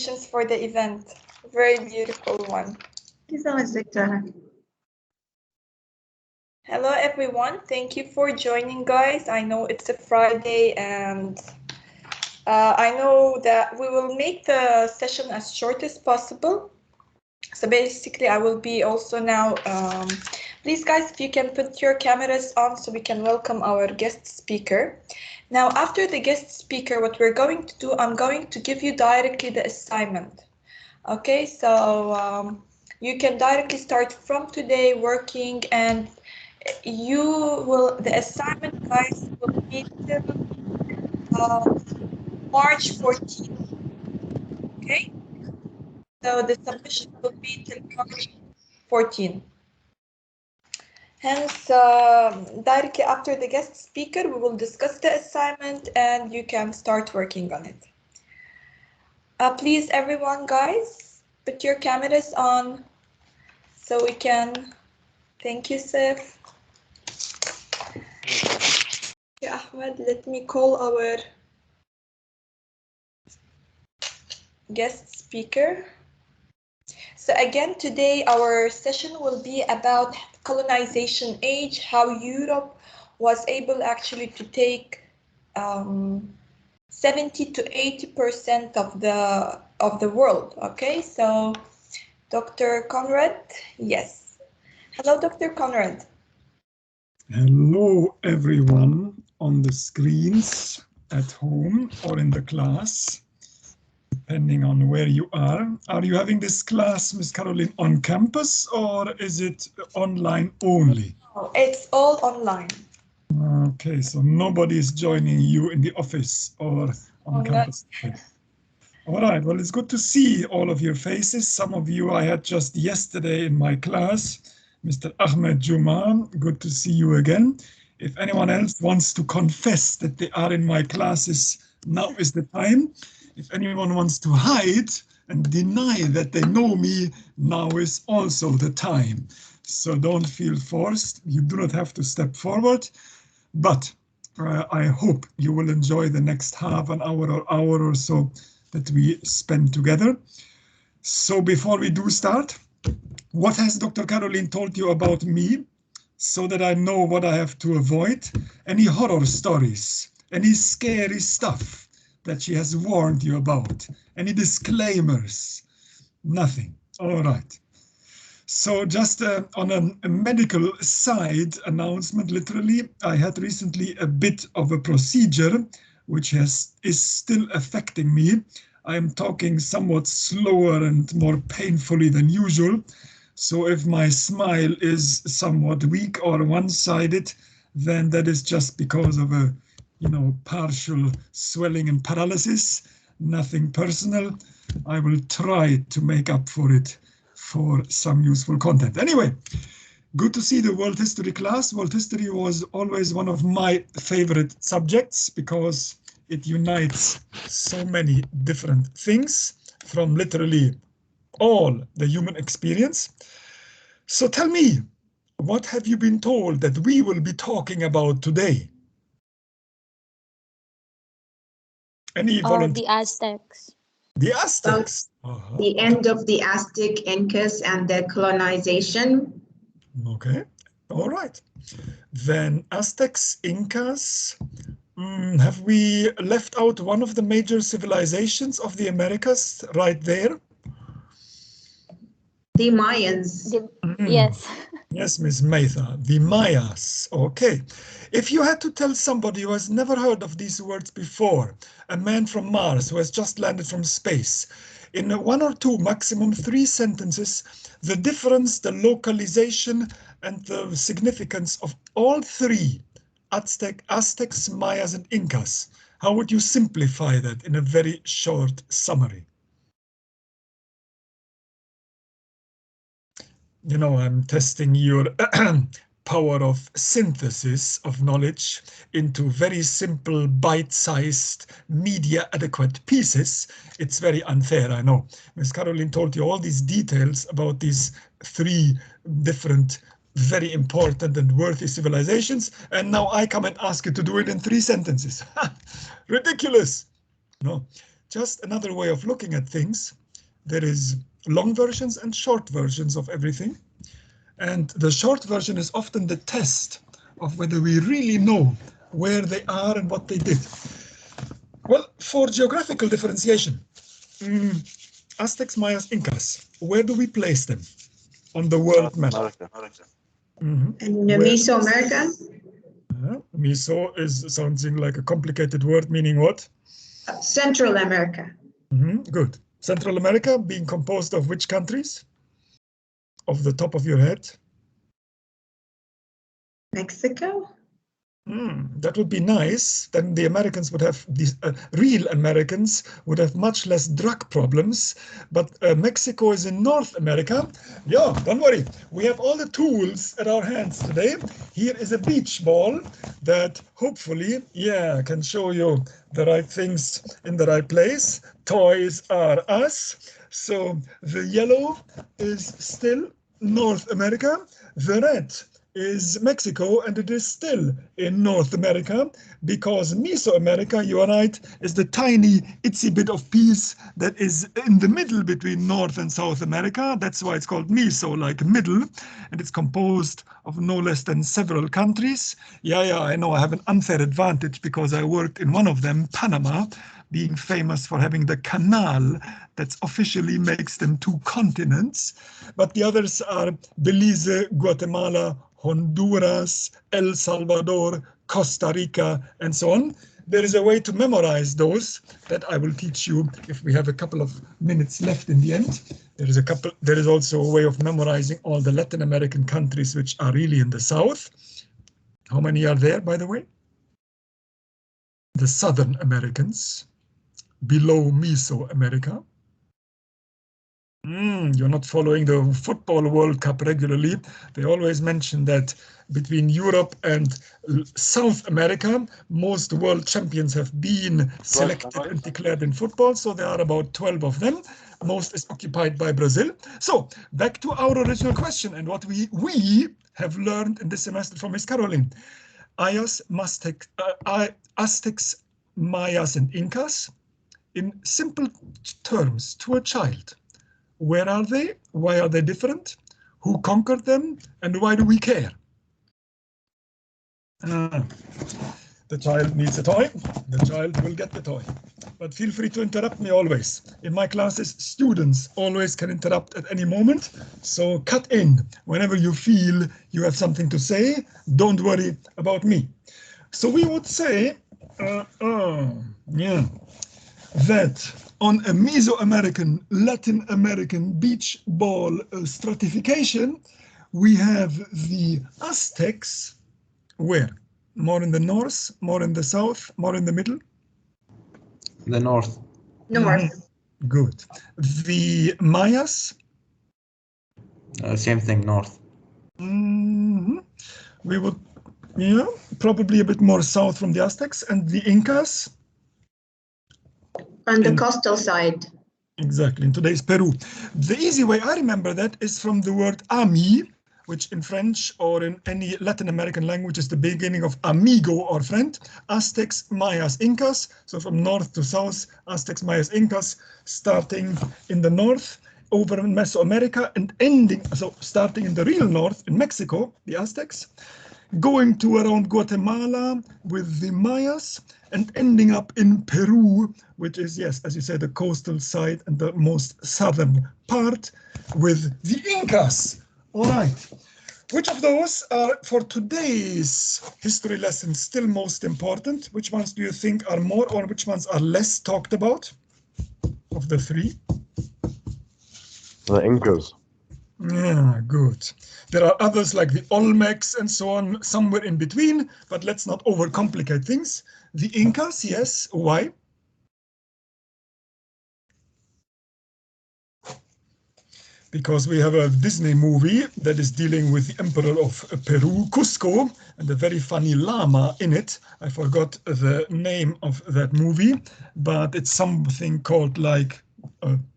for the event. Very beautiful one. Thank you so much, Victor. Hello, everyone. Thank you for joining, guys. I know it's a Friday, and I know that we will make the session as short as possible. So basically, I will be also now, please, guys, if you can put your cameras on so we can welcome our guest speaker. Now, after the guest speaker, what we're going to do, I'm going to give you directly the assignment. Okay, so you can directly start from today working, and the assignment, guys, will be till March 14th. Okay, so the submission will be till March 14th. Hence, directly after the guest speaker, we will discuss the assignment and you can start working on it. Please, everyone, guys, put your cameras on so we can. Thank you, Sif. Yeah, Ahmed, let me call our guest speaker. So again, today our session will be about colonization age, how Europe was able actually to take 70 to 80% of the world. Okay, so Dr. Conrad, yes. Hello, Dr. Conrad. Hello, everyone on the screens at home or in the class, depending on where you are. Are you having this class, Ms. Caroline, on campus or is it online only? Oh, it's all online. Okay, so nobody is joining you in the office or on campus. Okay. All right, well, it's good to see all of your faces. Some of you I had just yesterday in my class. Mr. Ahmed Juma, good to see you again. If anyone else wants to confess that they are in my classes, now is the time. If anyone wants to hide and deny that they know me, now is also the time. So don't feel forced. You do not have to step forward, but I hope you will enjoy the next half an hour or so that we spend together. So before we do start, what has Dr. Caroline told you about me so that I know what I have to avoid? Any horror stories, any scary stuff that she has warned you about? Any disclaimers? Nothing. All right. So just on a medical side announcement, literally, I had recently a bit of a procedure which is still affecting me. I am talking somewhat slower and more painfully than usual. So if my smile is somewhat weak or one-sided, then that is just because of a, partial swelling and paralysis, nothing personal. I will try to make up for it for some useful content. Anyway, good to see the world history class. World history was always one of my favorite subjects because it unites so many different things from literally all the human experience. So tell me, what have you been told that we will be talking about today? Any volunteers? The Aztecs. The Aztecs. The end of the Aztec Incas and their colonization. Okay, all right. Then Aztecs, Incas. Have we left out one of the major civilizations of the Americas right there? The Mayans. Yes. Yes, Ms. Maitha, the Mayas. Okay. If you had to tell somebody who has never heard of these words before, a man from Mars who has just landed from space, in 1 or 2, maximum 3 sentences, the difference, the localization, and the significance of all 3, Aztecs, Mayas, and Incas, how would you simplify that in a very short summary? I'm testing your power of synthesis of knowledge into very simple, bite-sized, media-adequate pieces. It's very unfair, I know. Ms. Caroline told you all these details about these 3 different, very important and worthy civilizations, and now I come and ask you to do it in 3 sentences. Ridiculous. No, just another way of looking at things. There is long versions and short versions of everything. And the short version is often the test of whether we really know where they are and what they did. Well, for geographical differentiation, Aztecs, Mayas, Incas, where do we place them on the world map? In Mesoamerica? Meso is something like a complicated word, meaning what? Central America. Good. Central America being composed of which countries? Off the top of your head? Mexico? That would be nice. Then the Americans would have, these real Americans would have much less drug problems. But Mexico is in North America. Yeah, don't worry. We have all the tools at our hands today. Here is a beach ball that hopefully, can show you the right things in the right place. Toys R Us. So the yellow is still North America. The red is Mexico, and it is still in North America, because Mesoamerica, you are right, is the tiny itsy bit of piece that is in the middle between North and South America. That's why it's called Meso, like middle, and it's composed of no less than several countries. Yeah, I know I have an unfair advantage because I worked in one of them, Panama, being famous for having the canal that officially makes them 2 continents. But the others are Belize, Guatemala, Honduras, El Salvador, Costa Rica, and so on. There is a way to memorize those that I will teach you if we have a couple of minutes left in the end. There is also a way of memorizing all the Latin American countries which are really in the south. How many are there, by the way? The Southern Americans, below Mesoamerica. You're not following the football World Cup regularly. They always mention that between Europe and South America, most world champions have been selected and declared in football. So there are about 12 of them. Most is occupied by Brazil. So back to our original question and what we have learned in this semester from Miss Caroline. Aztecs, Mayas, and Incas, in simple terms to a child. Where are they? Why are they different? Who conquered them? And why do we care? The child needs a toy. The child will get the toy. But feel free to interrupt me always. In my classes, students always can interrupt at any moment. So cut in whenever you feel you have something to say. Don't worry about me. So we would say, that on a Mesoamerican, Latin American beach ball stratification, we have the Aztecs, where? More in the north, more in the south, more in the middle? The north. North. Good. The Mayas? Same thing, north. We would, probably a bit more south from the Aztecs. And the Incas? On the coastal side. Exactly, in today's Peru. The easy way I remember that is from the word ami, which in French or in any Latin American language is the beginning of amigo or friend. Aztecs, Mayas, Incas. So from north to south, Aztecs, Mayas, Incas, starting in the north, over in Mesoamerica, and ending, so starting in the real north in Mexico, the Aztecs, going to around Guatemala with the Mayas, and ending up in Peru, which is, yes, as you said, the coastal side and the most southern part, with the Incas. All right. Which of those are, for today's history lesson, still most important? Which ones do you think are more, or which ones are less talked about of the 3? The Incas. Yeah, good. There are others like the Olmecs and so on, somewhere in between, but let's not overcomplicate things. The Incas, yes. Why? Because we have a Disney movie that is dealing with the Emperor of Peru, Cusco, and a very funny llama in it. I forgot the name of that movie, but it's something called like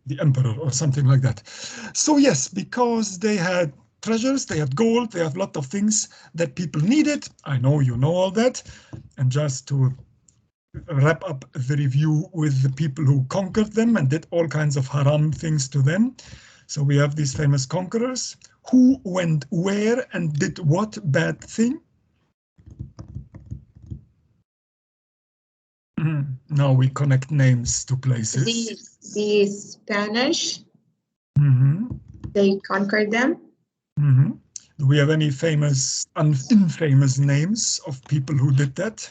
the Emperor or something like that. So yes, because they had treasures, they had gold, they have a lot of things that people needed. I know you know all that. And just to wrap up the review with the people who conquered them and did all kinds of haram things to them. So we have these famous conquerors. Who went where and did what bad thing? Now we connect names to places. The Spanish, Mm-hmm. they conquered them. Mm-hmm. Do we have any famous and infamous names of people who did that?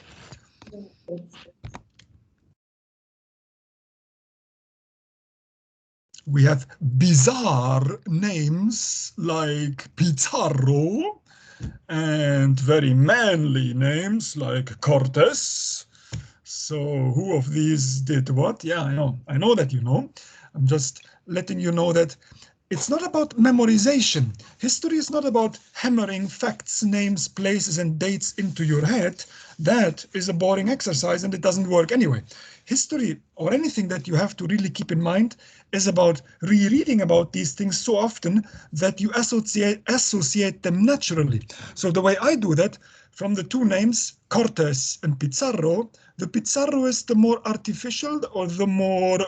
We have bizarre names like Pizarro and very manly names like Cortes. So who of these did what? Yeah, I know that you know. I'm just letting you know that it's not about memorization. History is not about hammering facts, names, places, and dates into your head. That is a boring exercise and it doesn't work anyway. History, or anything that you have to really keep in mind, is about rereading about these things so often that you associate them naturally. So the way I do that, from the two names, Cortes and Pizarro, the Pizarro is the more artificial or the more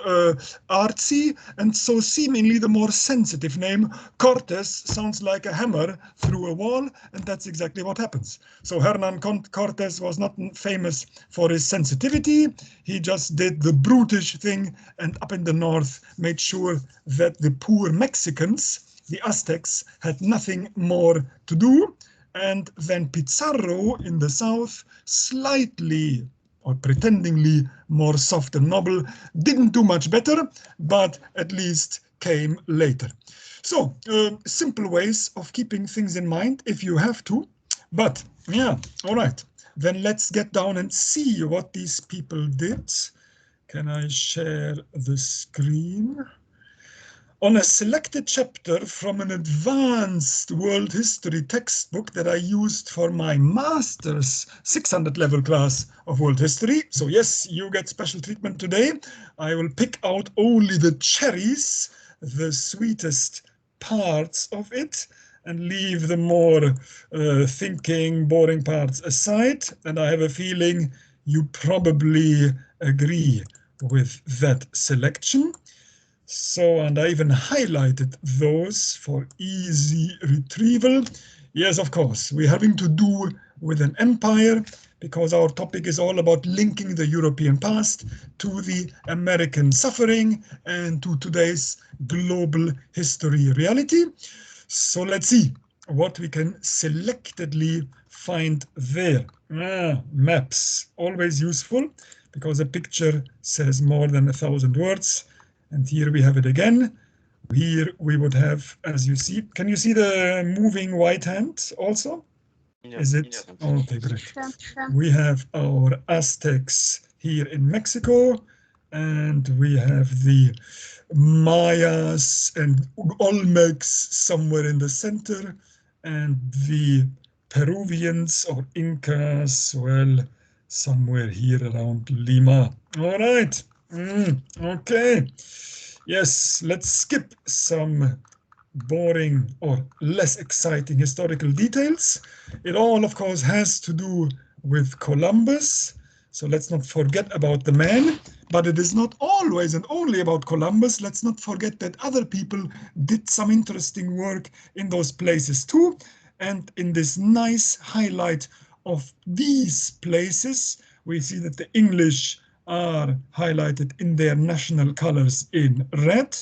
artsy, and so seemingly the more sensitive name. Cortes sounds like a hammer through a wall, and that's exactly what happens. So Hernan Cortes was not famous for his sensitivity. He just did the brutish thing, and up in the north made sure that the poor Mexicans, the Aztecs, had nothing more to do. And then Pizarro in the south, slightly or pretendingly more soft and noble, didn't do much better, but at least came later. So simple ways of keeping things in mind if you have to. But yeah, all right. Then let's get down and see what these people did. Can I share the screen? On a selected chapter from an advanced world history textbook that I used for my master's 600 level class of world history. So yes, you get special treatment today. I will pick out only the cherries, the sweetest parts of it, and leave the more thinking, boring parts aside. And I have a feeling you probably agree with that selection. So, and I even highlighted those for easy retrieval. Yes, of course, we're having to do with an empire because our topic is all about linking the European past to the American suffering and to today's global history reality. So let's see what we can selectively find there. Maps, always useful because a picture says more than 1,000 words. And here we have it again. Here we would have, as you see, can you see the moving white hand also? Yeah, Is it? yeah. Okay, great. We have our Aztecs here in Mexico, and we have the Mayas and Olmecs somewhere in the center, and the Peruvians or Incas, well, somewhere here around Lima. All right. Okay. Yes, let's skip some boring or less exciting historical details. It all, of course, has to do with Columbus. So let's not forget about the man, but it is not always and only about Columbus. Let's not forget that other people did some interesting work in those places too. And in this nice highlight of these places, we see that the English are highlighted in their national colors in red.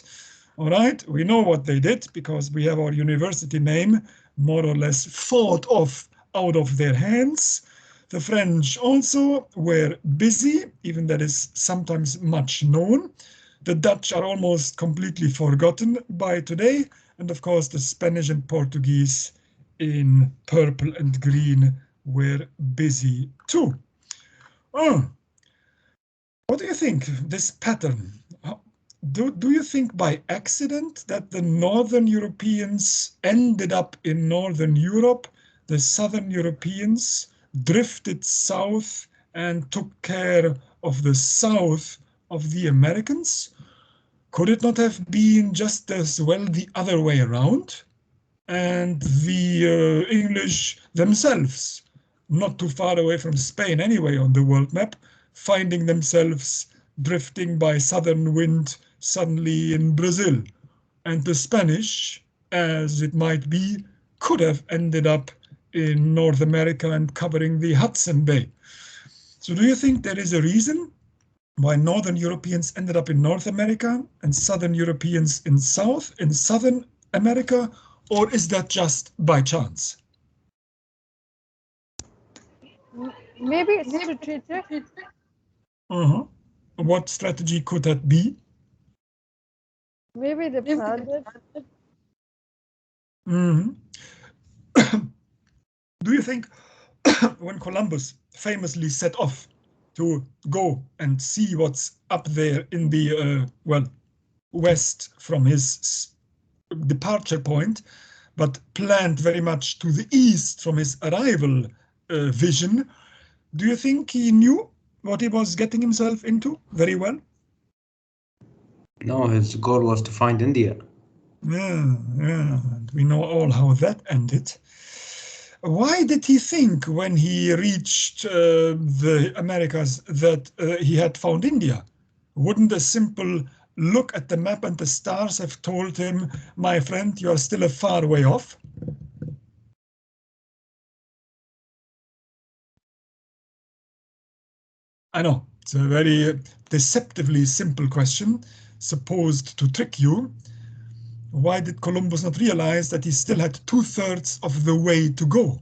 All right, we know what they did because we have our university name more or less thought of out of their hands. The French also were busy, even that is sometimes much known. The Dutch are almost completely forgotten by today. And of course, the Spanish and Portuguese in purple and green were busy too. Oh, what do you think, this pattern? Do you think by accident that the Northern Europeans ended up in Northern Europe, the Southern Europeans drifted south and took care of the south of the Americans? Could it not have been just as well the other way around? And the English themselves, not too far away from Spain anyway on the world map, finding themselves drifting by southern wind suddenly in Brazil. And the Spanish, as it might be, could have ended up in North America and covering the Hudson Bay. So do you think there is a reason why Northern Europeans ended up in North America and Southern Europeans in Southern America, or is that just by chance? Maybe it's strategic. What strategy could that be? Maybe they planned it. Do you think when Columbus famously set off to go and see what's up there in the, west from his departure point, but planned very much to the east from his arrival vision, do you think he knew what he was getting himself into very well? No, his goal was to find India. Yeah, and we know all how that ended. Why did he think when he reached the Americas that he had found India? Wouldn't a simple look at the map and the stars have told him, my friend, you are still a far way off? I know, it's a very deceptively simple question, supposed to trick you. Why did Columbus not realize that he still had 2/3 of the way to go?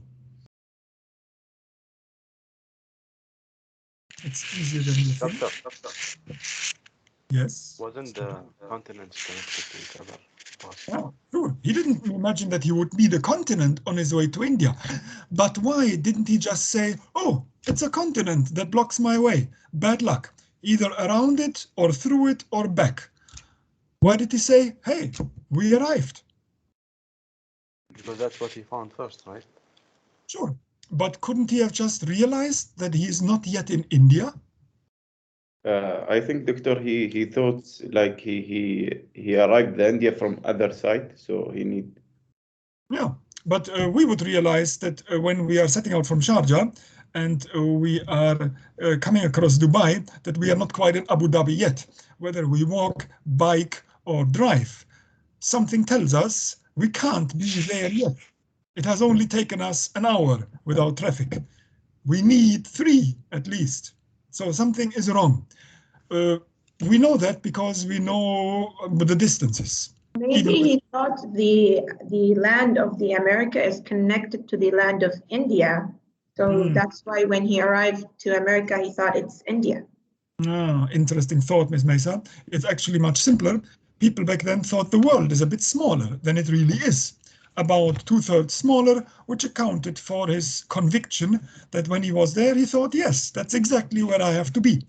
It's easier than you think. Doctor, Yes. wasn't the continents connected to each other? Oh, sure. He didn't imagine that he would meet a continent on his way to India. But why didn't he just say, oh, it's a continent that blocks my way. Bad luck. Either around it or through it or back. Why did he say, hey, we arrived? Because that's what he found first, right? Sure. But couldn't he have just realized that he is not yet in India? I think, Doctor, he thought like he arrived in India from other side, so he need. Yeah, but we would realize that when we are setting out from Sharjah and we are coming across Dubai, that we are not quite in Abu Dhabi yet. Whether we walk, bike, or drive, something tells us we can't be there yet. It has only taken us an hour without traffic. We need 3 at least. So something is wrong. We know that because we know the distances. Maybe he thought the land of the America is connected to the land of India. So that's why when he arrived to America, he thought it's India. Interesting thought, Ms. Mesa. It's actually much simpler. People back then thought the world is a bit smaller than it really is. About 2/3 smaller, which accounted for his conviction that when he was there, he thought, yes, that's exactly where I have to be.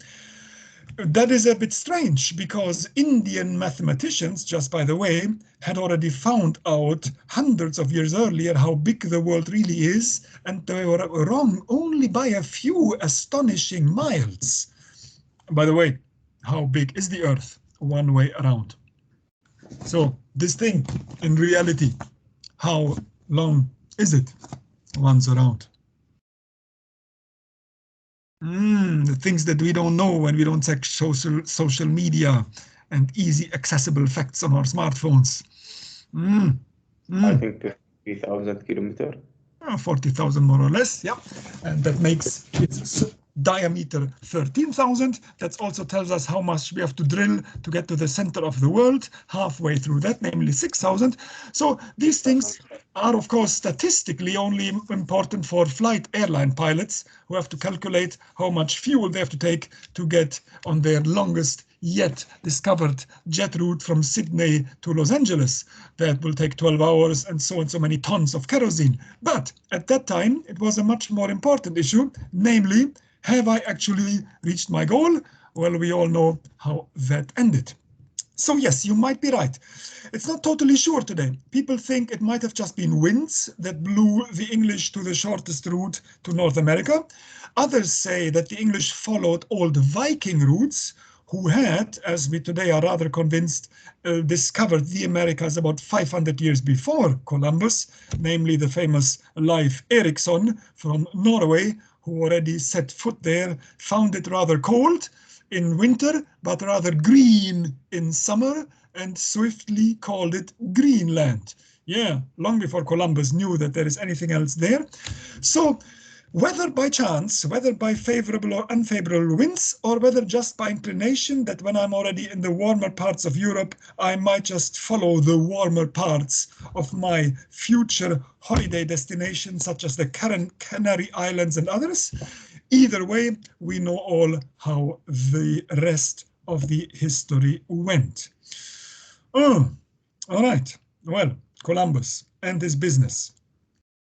That is a bit strange because Indian mathematicians, just by the way, had already found out hundreds of years earlier how big the world really is, and they were wrong only by a few astonishing miles. By the way, how big is the Earth one way around? So this thing, in reality, how long is it once around? The things that we don't know when we don't check social media and easy accessible facts on our smartphones. I think 3,000 kilometers. 40,000 more or less, yeah. And that makes its diameter 13,000. That also tells us how much we have to drill to get to the center of the world, halfway through that, namely 6,000. So these things are, of course, statistically only important for airline pilots who have to calculate how much fuel they have to take to get on their longest yet discovered jet route from Sydney to Los Angeles. That will take 12 hours and so many tons of kerosene. But at that time, it was a much more important issue, namely, have I actually reached my goal? Well, we all know how that ended. So yes, you might be right. It's not totally sure today. People think it might have just been winds that blew the English to the shortest route to North America. Others say that the English followed old Viking routes, who had, as we today are rather convinced, discovered the Americas about 500 years before Columbus, namely the famous Leif Erikson from Norway, who already set foot there found it rather cold in winter, but rather green in summer, and swiftly called it Greenland. Yeah, long before Columbus knew that there is anything else there. So whether by chance, whether by favorable or unfavorable winds, or whether just by inclination that when I'm already in the warmer parts of Europe, I might just follow the warmer parts of my future holiday destination, such as the Canary Islands and others. Either way, we know all how the rest of the history went. Oh, all right. Well, Columbus and his business.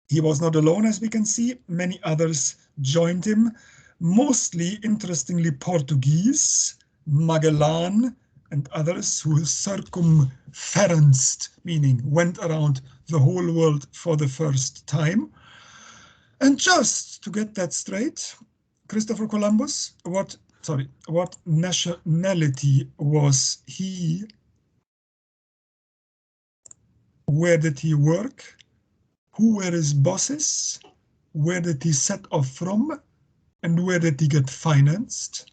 He was not alone, as we can see. Many others joined him, mostly, interestingly, Portuguese, Magellan, and others who circumferenced, meaning went around the whole world for the first time. And just to get that straight, Christopher Columbus, what nationality was he? Where did he work? Who were his bosses? Where did he set off from? And where did he get financed?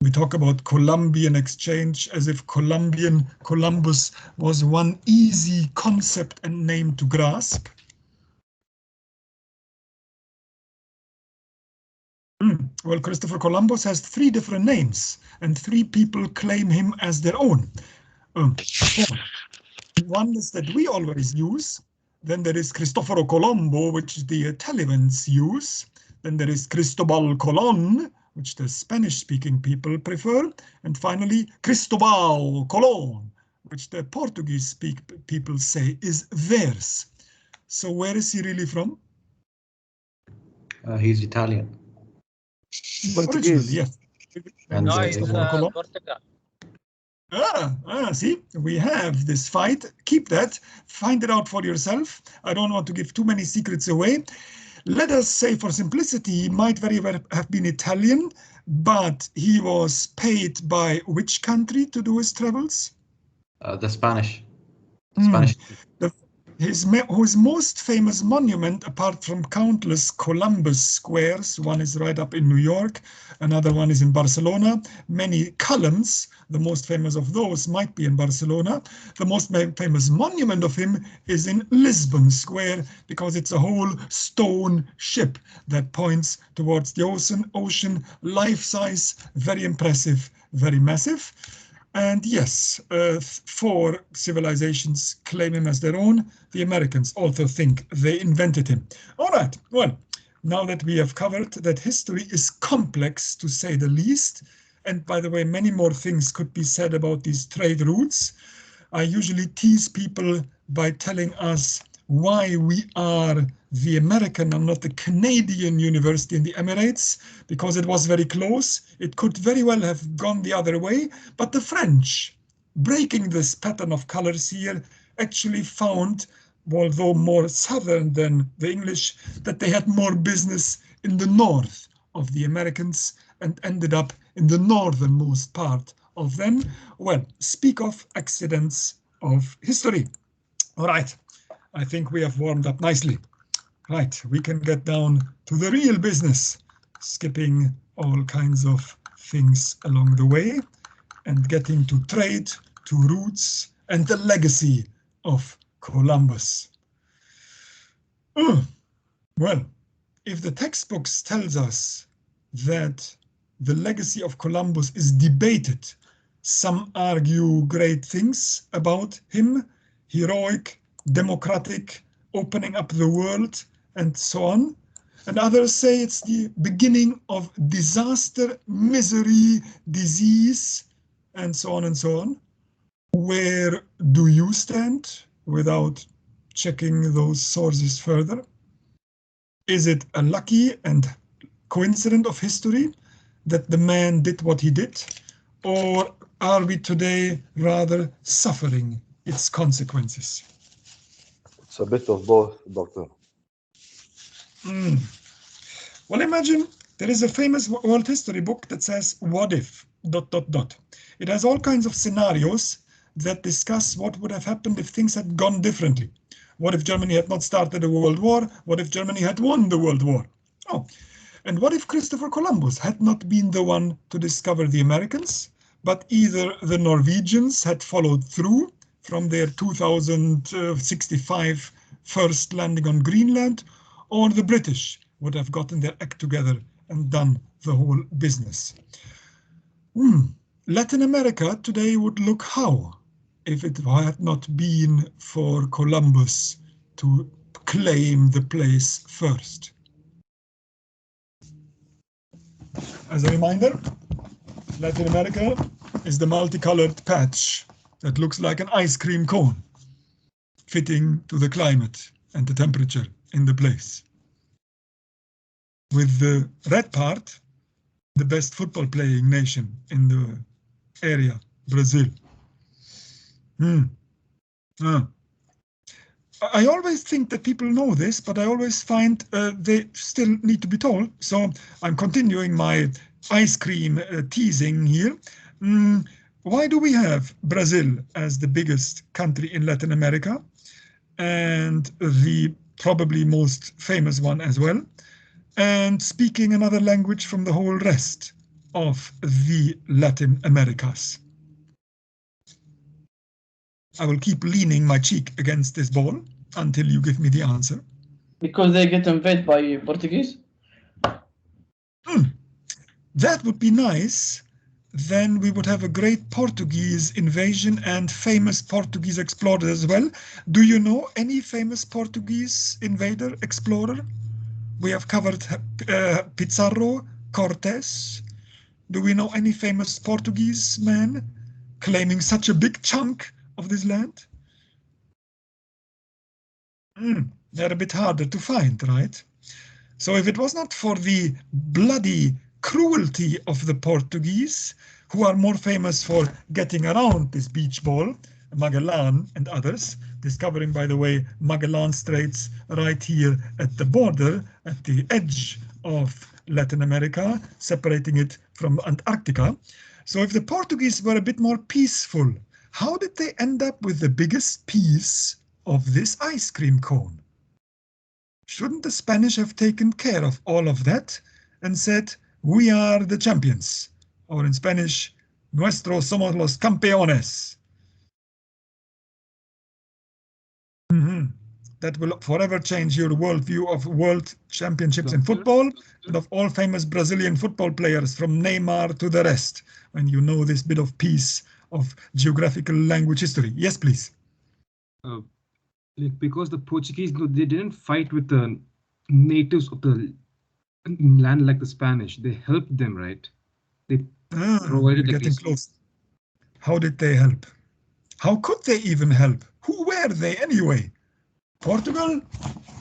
We talk about Columbian exchange as if Columbus was one easy concept and name to grasp. Well, Christopher Columbus has 3 different names, and 3 people claim him as their own. One is that we always use. Then there is Cristoforo Colombo, which the Italians use. Then there is Cristobal Colon, which the Spanish-speaking people prefer. And finally, Cristobal Colon, which the Portuguese-speaking people say is theirs. So where is he really from? He's Italian. Originally, yes. And No, it's Portugal. See, we have this fight. Keep that. Find it out for yourself. I don't want to give too many secrets away. Let us say, for simplicity, he might very well have been Italian, but he was paid by which country to do his travels? The Spanish. His most famous monument, apart from countless Columbus squares, one is right up in New York, another one is in Barcelona, many columns, the most famous of those might be in Barcelona. The most famous monument of him is in Lisbon Square, because it's a whole stone ship that points towards the ocean, life-size, very impressive, very massive. And yes, 4 civilizations claim him as their own. The Americans also think they invented him. All right, well, now that we have covered that history is complex, to say the least, and by the way, many more things could be said about these trade routes. I usually tease people by telling us why we are the American and not the Canadian university in the Emirates, because it was very close. It could very well have gone the other way, but the French, breaking this pattern of colors here, actually found, although more southern than the English, that they had more business in the north of the Americans and ended up in the northernmost part of them. Well, speak of accidents of history. All right, I think we have warmed up nicely. Right, we can get down to the real business, skipping all kinds of things along the way and getting to trade, to roots, and the legacy of Columbus. Well, if the textbooks tells us that the legacy of Columbus is debated, some argue great things about him, heroic, democratic, opening up the world, and so on. And others say it's the beginning of disaster, misery, disease, and so on and so on. Where do you stand without checking those sources further? Is it a lucky and coincidence of history that the man did what he did? Or are we today rather suffering its consequences? It's a bit of both, Doctor. Well, imagine there is a famous world history book that says, what if, ... It has all kinds of scenarios that discuss what would have happened if things had gone differently. What if Germany had not started a world war? What if Germany had won the world war? Oh, and what if Christopher Columbus had not been the one to discover the Americans, but either the Norwegians had followed through from their 2065 first landing on Greenland, or the British would have gotten their act together and done the whole business? Latin America today would look how if it had not been for Columbus to claim the place first. As a reminder, Latin America is the multicolored patch that looks like an ice cream cone, fitting to the climate and the temperature in the place. With the red part, the best football playing nation in the area, Brazil. I always think that people know this, but I always find they still need to be told. So I'm continuing my ice cream teasing here. Why do we have Brazil as the biggest country in Latin America and the probably most famous one as well, and speaking another language from the whole rest of the Latin Americas? I will keep leaning my cheek against this ball until you give me the answer. Because they get invaded by Portuguese? That would be nice. Then we would have a great Portuguese invasion and famous Portuguese explorers as well. Do you know any famous Portuguese invader, explorer? We have covered Pizarro, Cortes. Do we know any famous Portuguese man claiming such a big chunk of this land? They're a bit harder to find, right? So if it was not for the bloody cruelty of the Portuguese, who are more famous for getting around this beach ball, Magellan and others, discovering, by the way, Magellan Straits right here at the border, at the edge of Latin America, separating it from Antarctica. So if the Portuguese were a bit more peaceful, how did they end up with the biggest piece of this ice cream cone? Shouldn't the Spanish have taken care of all of that and said, we are the champions? Or in Spanish, nuestros somos los campeones. That will forever change your worldview of world championships in football and of all famous Brazilian football players from Neymar to the rest, when you know this bit of piece of geographical language history. Yes, please. Because the Portuguese, they didn't fight with the natives of the land like the Spanish. They helped them, right? They provided getting close. How did they help? How could they even help? Who were they anyway? Portugal?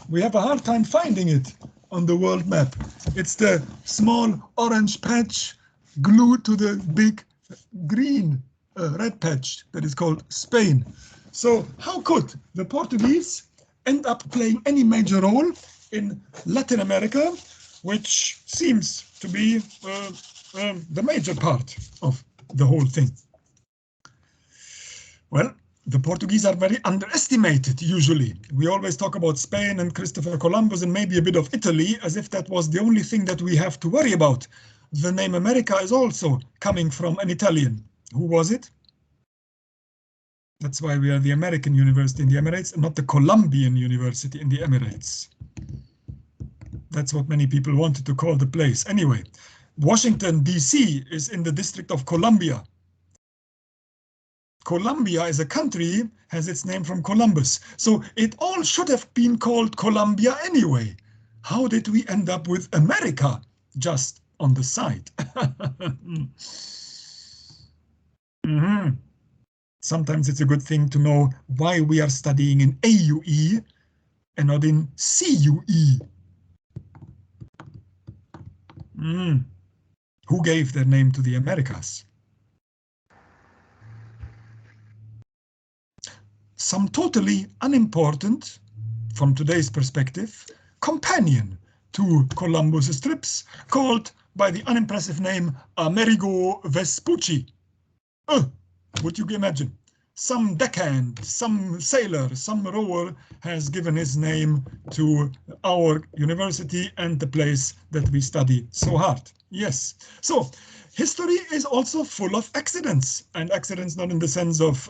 We have a hard time finding it on the world map. It's the small orange patch glued to the big green red patch that is called Spain. So how could the Portuguese end up playing any major role in Latin America, which seems to be the major part of the whole thing? Well, the Portuguese are very underestimated, usually. We always talk about Spain and Christopher Columbus and maybe a bit of Italy, as if that was the only thing that we have to worry about. The name America is also coming from an Italian. Who was it? That's why we are the American University in the Emirates and not the Colombian University in the Emirates. That's what many people wanted to call the place. Anyway, Washington, D.C. is in the District of Columbia. Colombia as a country has its name from Columbus. So it all should have been called Colombia anyway. How did we end up with America just on the side? Sometimes it's a good thing to know why we are studying in AUE and not in CUE. Who gave their name to the Americas? Some totally unimportant, from today's perspective, companion to Columbus's trips, called by the unimpressive name Amerigo Vespucci. Would you imagine? some deckhand, some sailor, some rower has given his name to our university and the place that we study so hard. Yes. So history is also full of accidents, and accidents not in the sense of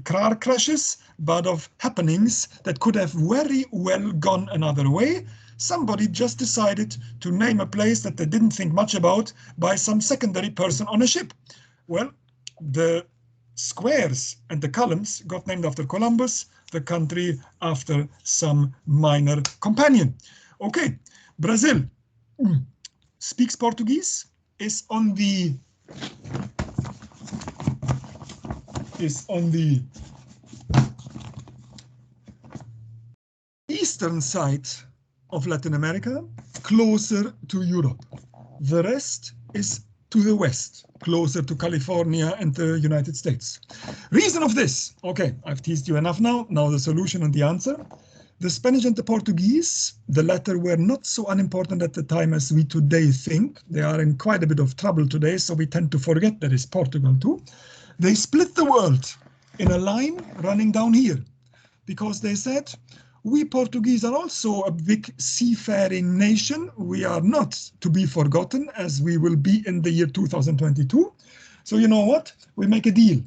car crashes, but of happenings that could have very well gone another way. Somebody just decided to name a place that they didn't think much about by some secondary person on a ship. Well, the squares and the columns got named after Columbus, the country after some minor companion. Okay, Brazil speaks Portuguese, is on the eastern side of Latin America, closer to Europe. The rest is to the west, closer to California and the United States. Reason of this, okay, I've teased you enough now. Now the solution and the answer. The Spanish and the Portuguese, the latter were not so unimportant at the time as we today think. They are in quite a bit of trouble today, so we tend to forget there is Portugal too. They split the world in a line running down here because they said, we Portuguese are also a big seafaring nation. We are not to be forgotten, as we will be in the year 2022. So you know what? We make a deal.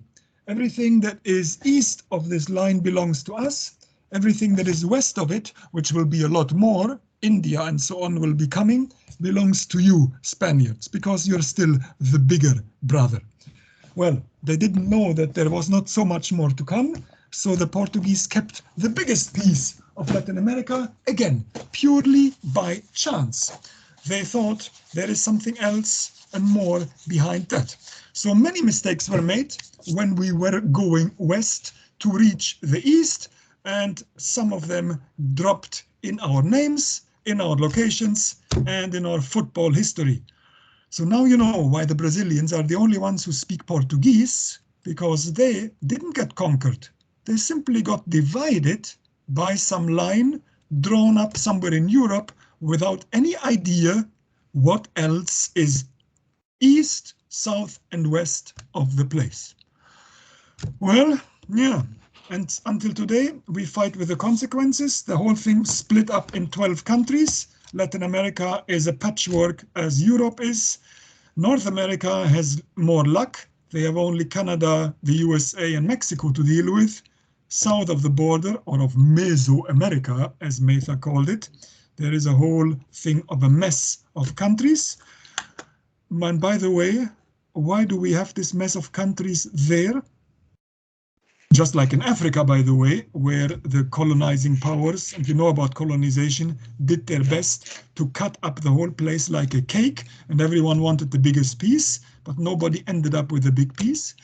Everything that is east of this line belongs to us. Everything that is west of it, which will be a lot more, India and so on will be coming, belongs to you, Spaniards, because you're still the bigger brother. Well, they didn't know that there was not so much more to come, so the Portuguese kept the biggest piece of Latin America, again, purely by chance. They thought there is something else and more behind that. So many mistakes were made when we were going west to reach the east, and some of them dropped in our names, in our locations, and in our football history. So now you know why the Brazilians are the only ones who speak Portuguese, because they didn't get conquered. They simply got divided by some line drawn up somewhere in Europe without any idea what else is east, south, and west of the place. Well, yeah. And until today, we fight with the consequences. The whole thing split up in 12 countries. Latin America is a patchwork as Europe is. North America has more luck. They have only Canada, the USA, and Mexico to deal with. South of the border, or of Mesoamerica, as Metha called it, there is a whole thing of a mess of countries. And by the way, why do we have this mess of countries there? Just like in Africa, by the way, where the colonizing powers, and you know about colonization, did their best to cut up the whole place like a cake, and everyone wanted the biggest piece, but nobody ended up with a big piece.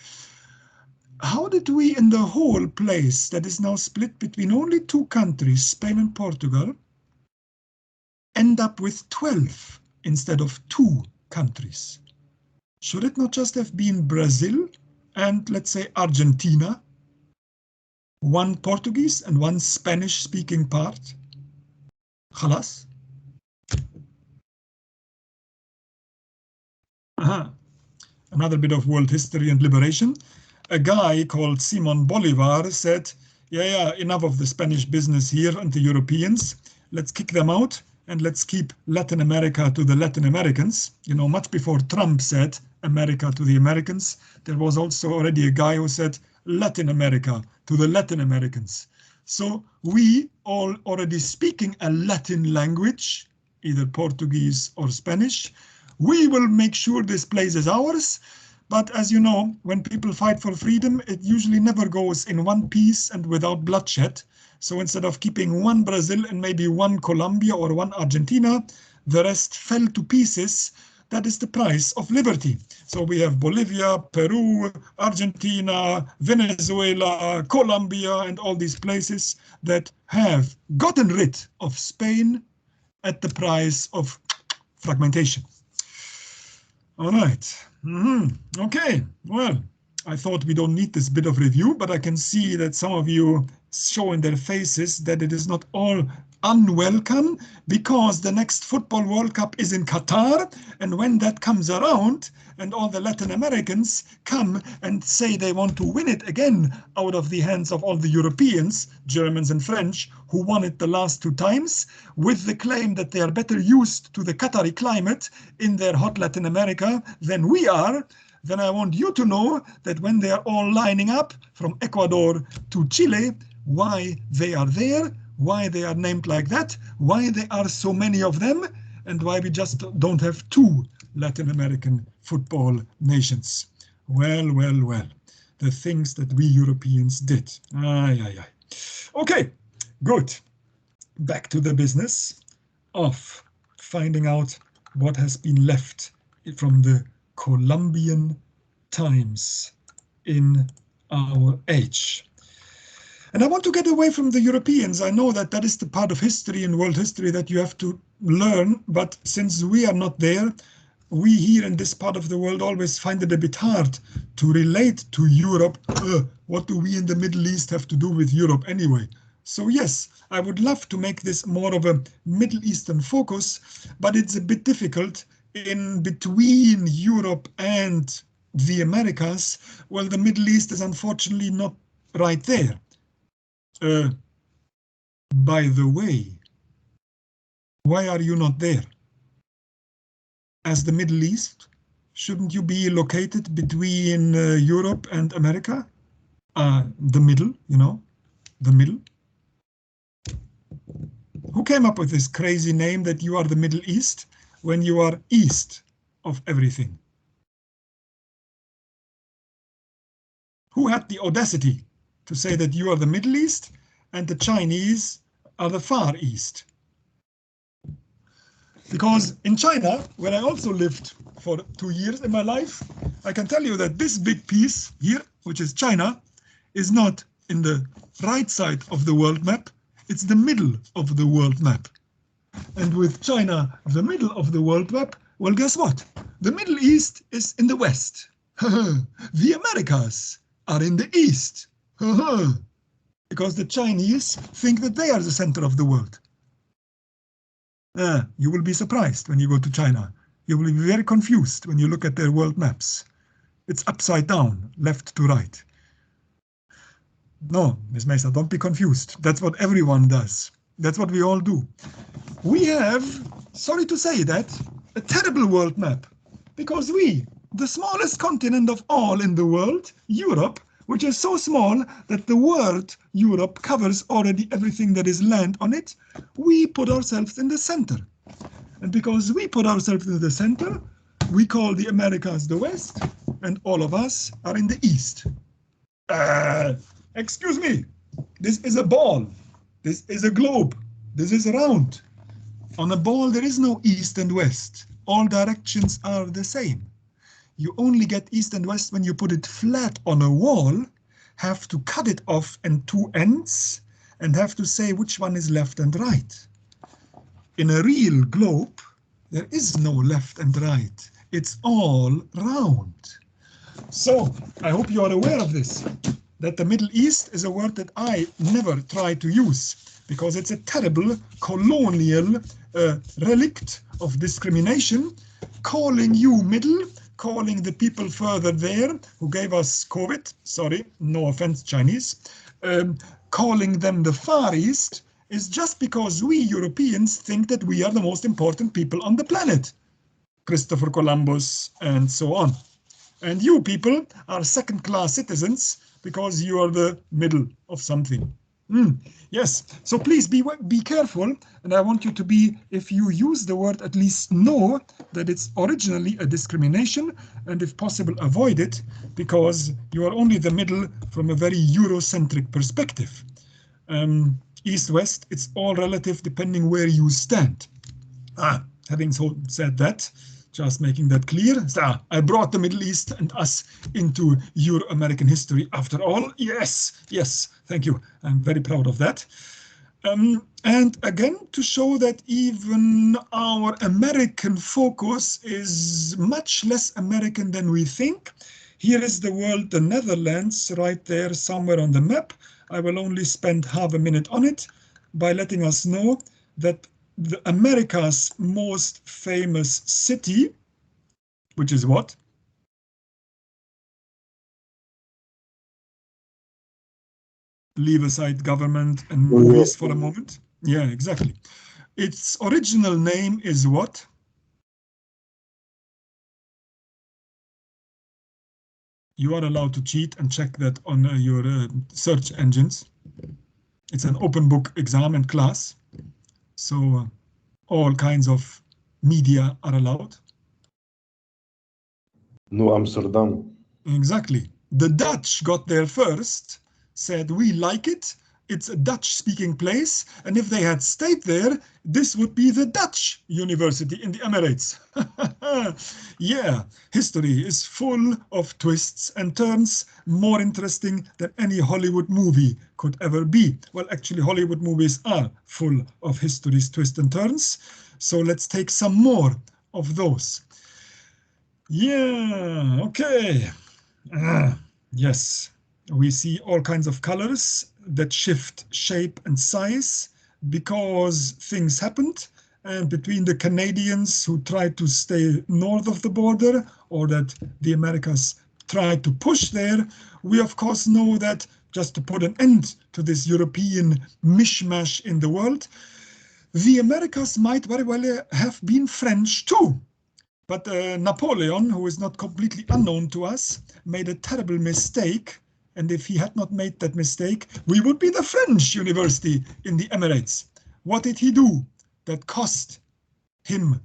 How did we, in the whole place that is now split between only two countries, Spain and Portugal, end up with 12 instead of 2 countries? Should it not just have been Brazil and, let's say, Argentina? 1 Portuguese and 1 Spanish-speaking part? Khalas? Another bit of world history and liberation. A guy called Simon Bolivar said, yeah, enough of the Spanish business here and the Europeans. Let's kick them out and let's keep Latin America to the Latin Americans. You know, much before Trump said America to the Americans, there was also already a guy who said Latin America to the Latin Americans. So we all already speaking a Latin language, either Portuguese or Spanish, we will make sure this place is ours. But as you know, when people fight for freedom, it usually never goes in one piece and without bloodshed. So instead of keeping 1 Brazil and maybe 1 Colombia or 1 Argentina, the rest fell to pieces. That is the price of liberty. So we have Bolivia, Peru, Argentina, Venezuela, Colombia, and all these places that have gotten rid of Spain at the price of fragmentation. All right. Okay, well, I thought we don't need this bit of review, but I can see that some of you show in their faces that it is not all unwelcome because the next Football World Cup is in Qatar, and when that comes around and all the Latin Americans come and say they want to win it again out of the hands of all the Europeans, Germans and French, who won it the last 2 times, with the claim that they are better used to the Qatari climate in their hot Latin America than we are, then I want you to know that when they are all lining up from Ecuador to Chile, why they are there, why they are named like that, why there are so many of them, and why we just don't have 2 Latin American football nations. Well, well, well, the things that we Europeans did. Aye, aye, aye. Okay, good. Back to the business of finding out what has been left from the Columbian times in our age. And I want to get away from the Europeans. I know that that is the part of history and world history that you have to learn, but since we are not there, we here in this part of the world always find it a bit hard to relate to Europe. What do we in the Middle East have to do with Europe anyway? So yes, I would love to make this more of a Middle Eastern focus, but it's a bit difficult in between Europe and the Americas. Well, the Middle East is unfortunately not right there. By the way, why are you not there? As the Middle East, shouldn't you be located between Europe and America? The middle, you know, the middle. Who came up with this crazy name that you are the Middle East when you are east of everything? Who had the audacity to say that you are the Middle East and the Chinese are the Far East? Because in China, where I also lived for 2 years in my life, I can tell you that this big piece here, which is China, is not in the right side of the world map, it's the middle of the world map. And with China, the middle of the world map, well, guess what? The Middle East is in the west. The Americas are in the east. Because the Chinese think that they are the center of the world. You will be surprised when you go to China. You will be very confused when you look at their world maps. It's upside down, left to right. No, Ms. Mesa, don't be confused. That's what everyone does. That's what we all do. We have, sorry to say that, a terrible world map. Because we, the smallest continent of all in the world, Europe, which is so small that the word Europe covers already everything that is land on it, we put ourselves in the center. And because we put ourselves in the center, we call the Americas the West, and all of us are in the East. Excuse me, this is a ball. This is a globe. This is round. On a ball, there is no East and West. All directions are the same. You only get East and West when you put it flat on a wall, have to cut it off in 2 ends, and have to say which one is left and right. In a real globe, there is no left and right. It's all round. So, I hope you are aware of this, that the Middle East is a word that I never try to use, because it's a terrible colonial relict of discrimination, calling you middle, calling the people further there who gave us COVID, sorry, no offense, Chinese, calling them the Far East is just because we Europeans think that we are the most important people on the planet. Christopher Columbus and so on. And you people are second-class citizens because you are the middle of something. Yes, so please be careful, and I want you to be, if you use the word, at least know that it's originally a discrimination, and if possible avoid it, because you are only the middle from a very Eurocentric perspective. East-West, it's all relative depending where you stand. Having said that, just making that clear. So I brought the Middle East and us into Euro-American history after all. Yes, yes, thank you. I'm very proud of that. And again, to show that even our American focus is much less American than we think. Here is the world, the Netherlands, right there somewhere on the map. I will only spend half a minute on it. by letting us know that America's most famous city, which is what? Leave aside government and movies for a moment. Yeah, exactly. Its original name is what? You are allowed to cheat and check that on your search engines. It's an open book exam and class. So all kinds of media are allowed. New Amsterdam. Exactly. The Dutch got there first, said, we like it. It's a Dutch-speaking place. And if they had stayed there, this would be the Dutch University in the Emirates. Yeah, history is full of twists and turns, more interesting than any Hollywood movie could ever be. Well, actually, Hollywood movies are full of history's twists and turns. So let's take some more of those. Yeah, okay. Yes, we see all kinds of colors that shift shape and size because things happened. And between the Canadians who tried to stay north of the border, or that the Americas tried to push there, we of course know that, just to put an end to this European mishmash in the world, the Americas might very well have been French too. But Napoleon, who is not completely unknown to us, made a terrible mistake. And if he had not made that mistake, we would be the French university in the Emirates. What did he do that cost him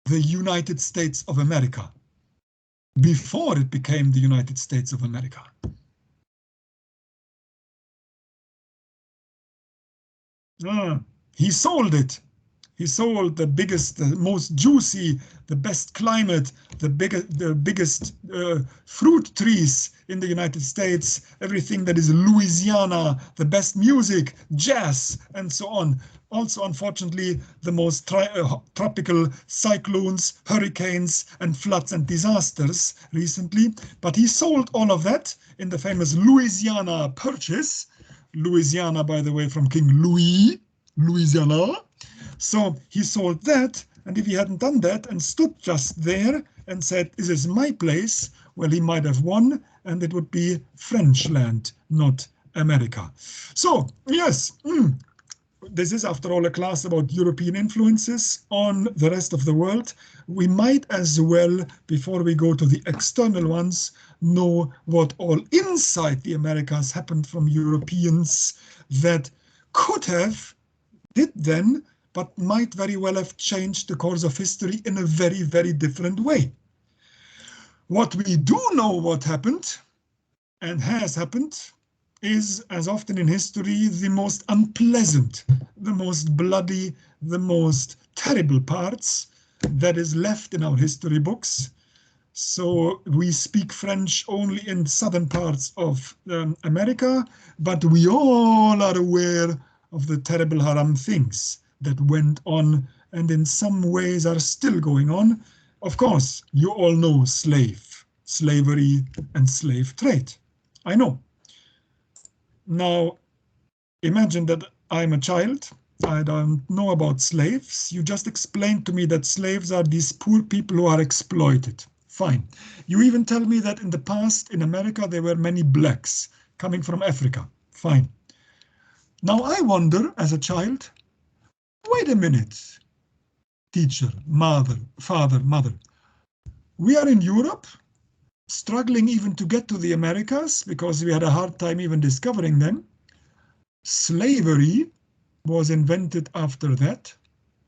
the United States of America before it became the United States of America? He sold it. He sold the biggest, the most juicy, the best climate, the biggest fruit trees in the United States, everything that is Louisiana, the best music, jazz, and so on. Also, unfortunately, the most tropical cyclones, hurricanes, and floods and disasters recently. But he sold all of that in the famous Louisiana Purchase. Louisiana, by the way, from King Louis, Louisiana. So he sold that, and if he hadn't done that and stood just there and said, this is my place, well, he might have won, and it would be French land, not America. So, yes, this is, after all, a class about European influences on the rest of the world. We might as well, before we go to the external ones, know what all inside the Americas happened from Europeans that could have, did then, but might very well have changed the course of history in a very, very different way. What we do know what happened and has happened is, as often in history, the most unpleasant, the most bloody, the most terrible parts that is left in our history books. So we speak French only in southern parts of America, but we all are aware of the terrible haram things that went on and in some ways are still going on. Of course, you all know slavery and slave trade. I know. Now, imagine that I'm a child. I don't know about slaves. You just explained to me that slaves are these poor people who are exploited. Fine. You even tell me that in the past in America there were many blacks coming from Africa. Fine. Now I wonder as a child, wait a minute, teacher, mother, father, mother. We are in Europe, struggling even to get to the Americas because we had a hard time even discovering them. Slavery was invented after that.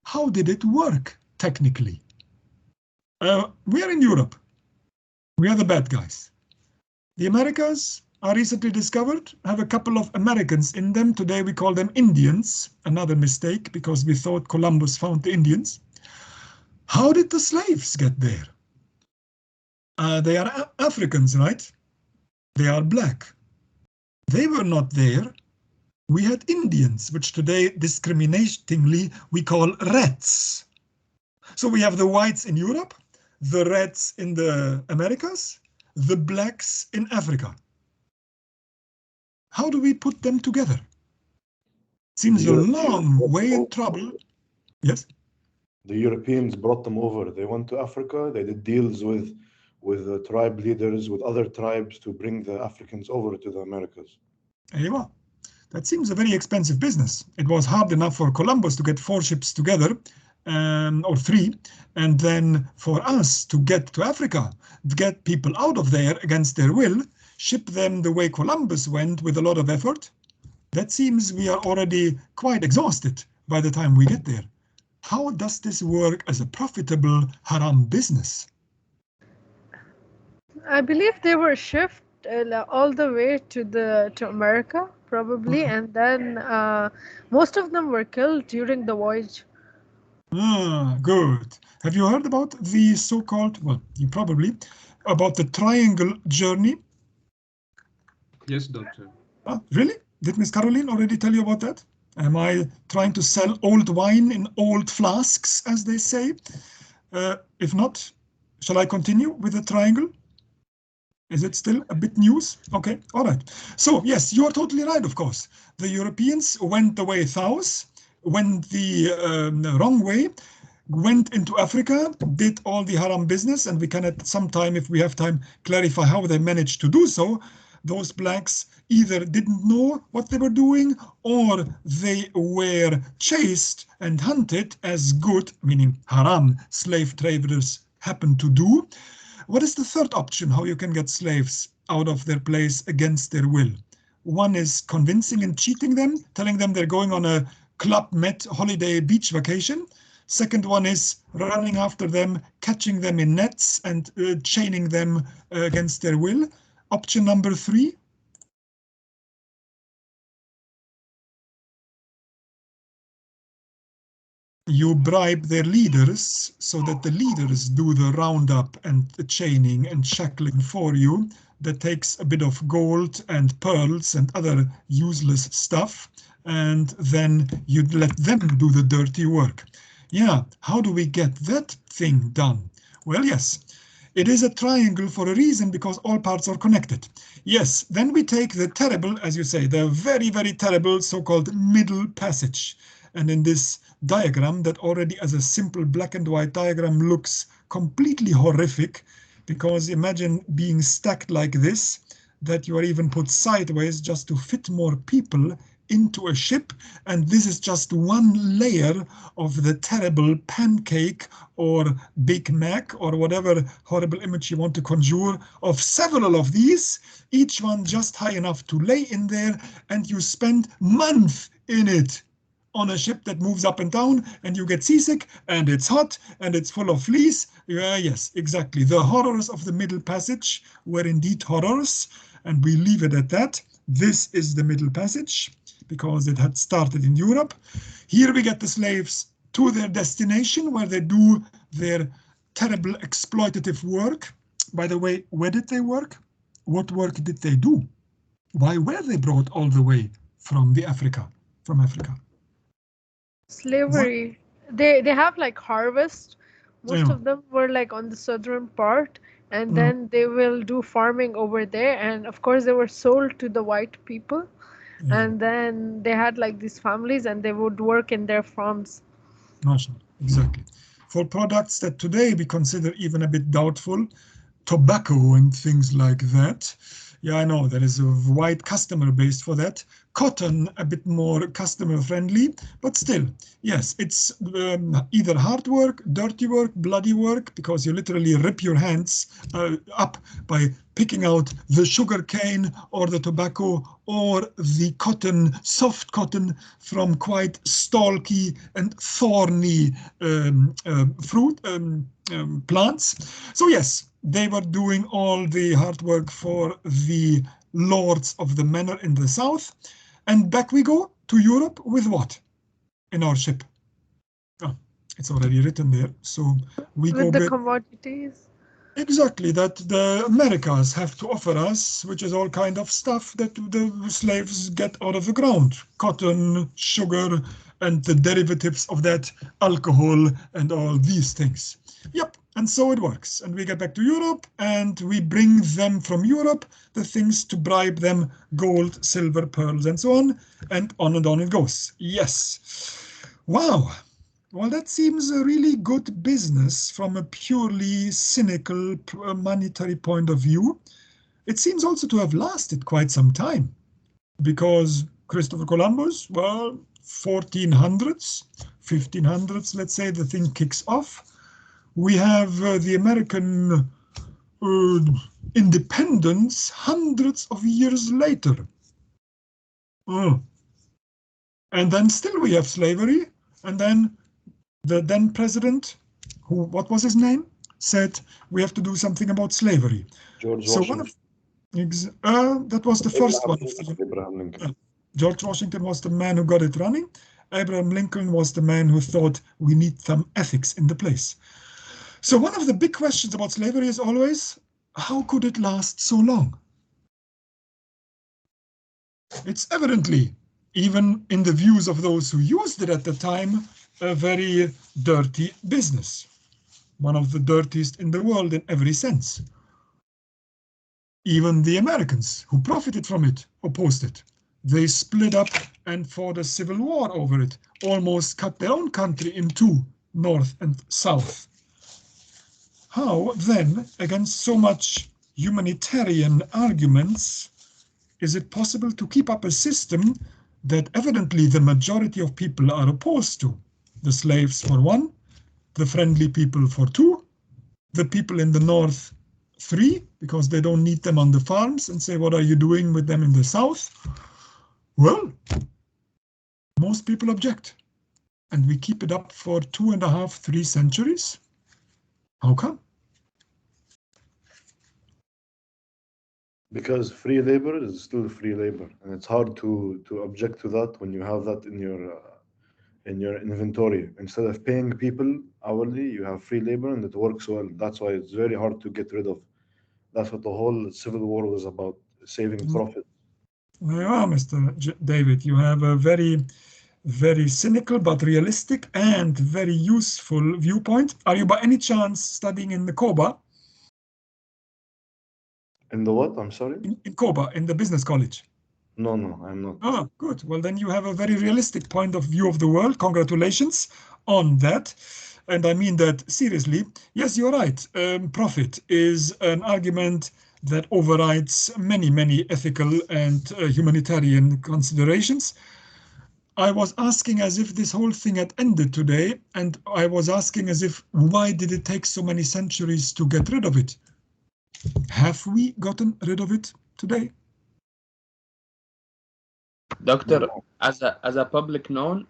How did it work technically? We are in Europe. We are the bad guys. The Americas are recently discovered, have a couple of Americans in them. Today we call them Indians. Another mistake because we thought Columbus found the Indians. How did the slaves get there? They are Africans, right? They are black. They were not there. We had Indians, which today discriminatingly we call reds. So we have the whites in Europe, the reds in the Americas, the blacks in Africa. How do we put them together? Seems The a Europeans long brought way them in over. trouble. Yes. The Europeans brought them over. They went to Africa. They did deals with the tribe leaders, with other tribes, to bring the Africans over to the Americas. Anyway, that seems a very expensive business. It was hard enough for Columbus to get 4 ships together, or 3, and then for us to get to Africa, get people out of there against their will, ship them the way Columbus went with a lot of effort. That seems we are already quite exhausted by the time we get there. How does this work as a profitable haram business? I believe they were shipped all the way to America, probably, and then most of them were killed during the voyage. Ah, good. Have you heard about the so-called, well, you probably, about the triangle journey? Yes, doctor. Really? Did Miss Caroline already tell you about that? Am I trying to sell old wine in old flasks, as they say? If not, shall I continue with the triangle? Is it still a bit news? Okay, all right. So yes, you are totally right, of course. The Europeans went the way south, went the wrong way, went into Africa, did all the haram business, and we can at some time, if we have time, clarify how they managed to do so. Those blacks either didn't know what they were doing, or they were chased and hunted as good, meaning haram, slave traders happen to do. What is the third option, how you can get slaves out of their place against their will? One is convincing and cheating them, telling them they're going on a Club Med holiday beach vacation. Second one is running after them, catching them in nets and chaining them against their will. Option number 3. You bribe their leaders so that the leaders do the roundup and the chaining and shackling for you. That takes a bit of gold and pearls and other useless stuff, and then you let them do the dirty work. Yeah, how do we get that thing done? Well, yes, it is a triangle for a reason, because all parts are connected. Yes, then we take the terrible, as you say, the very, very terrible so-called middle passage. And in this diagram, that already as a simple black and white diagram looks completely horrific, because imagine being stacked like this, that you are even put sideways just to fit more people into a ship, and this is just one layer of the terrible pancake or Big Mac or whatever horrible image you want to conjure of several of these, each one just high enough to lay in there, and you spend months in it on a ship that moves up and down, and you get seasick, and it's hot, and it's full of fleas. Yeah, yes, exactly. The horrors of the Middle Passage were indeed horrors, and we leave it at that. This is the Middle Passage, because it had started in Europe. Here we get the slaves to their destination, where they do their terrible exploitative work. By the way, where did they work? What work did they do? Why were they brought all the way from Africa? Slavery. They have like harvest. Most Yeah. of them were like on the southern part, and then they will do farming over there, and of course they were sold to the white people, and then they had like these families, and they would work in their farms. Exactly. For products that today we consider even a bit doubtful, tobacco and things like that. Yeah, I know there is a wide customer base for that. Cotton, a bit more customer friendly, but still, yes, it's either hard work, dirty work, bloody work, because you literally rip your hands up by picking out the sugar cane or the tobacco or the cotton, soft cotton, from quite stalky and thorny plants. So yes, they were doing all the hard work for the lords of the manor in the south. And back we go to Europe with what in our ship? Oh, it's already written there. So we go with the get commodities. exactly that the Americas have to offer us, which is all kind of stuff that the slaves get out of the ground. Cotton, sugar, and the derivatives of that, alcohol, and all these things. Yep, And so it works. And we get back to Europe and we bring them from Europe the things to bribe them, gold, silver, pearls, and so on and on it goes. Yes. Wow. Well, that seems a really good business from a purely cynical monetary point of view. It seems also to have lasted quite some time because Christopher Columbus, well, 1400s, 1500s, let's say, the thing kicks off. We have the American independence hundreds of years later. And then still we have slavery. And then the then president, who, what was his name, said we have to do something about slavery. George So Washington. that was the first one. Abraham Lincoln. George Washington was the man who got it running. Abraham Lincoln was the man who thought we need some ethics in the place. So one of the big questions about slavery is always, how could it last so long? It's evidently, even in the views of those who used it at the time, a very dirty business. One of the dirtiest in the world in every sense. Even the Americans who profited from it opposed it. They split up and fought a civil war over it, almost cut their own country in two, north and south. How, then, against so much humanitarian arguments, is it possible to keep up a system that evidently the majority of people are opposed to? The slaves for one, the friendly people for two, the people in the north 3, because they don't need them on the farms, and say, what are you doing with them in the south? Well, most people object. And we keep it up for 2.5, 3 centuries. How come? Because free labor is still free labor, and it's hard to object to that when you have that in your inventory. Instead of paying people hourly, you have free labor, and it works well. That's why it's very hard to get rid of. That's what the whole Civil War was about, saving profit. Yeah, Mr. David, you have a very, very cynical but realistic and very useful viewpoint. Are you by any chance studying in the Koba? In the what? I'm sorry? In Koba, in the business college. No, I'm not. Ah, good. Well, then you have a very realistic point of view of the world. Congratulations on that. And I mean that seriously. Yes, you're right. Profit is an argument that overrides many, many ethical and humanitarian considerations. I was asking as if this whole thing had ended today, and I was asking as if, why did it take so many centuries to get rid of it? Have we gotten rid of it today? Doctor, as a public known,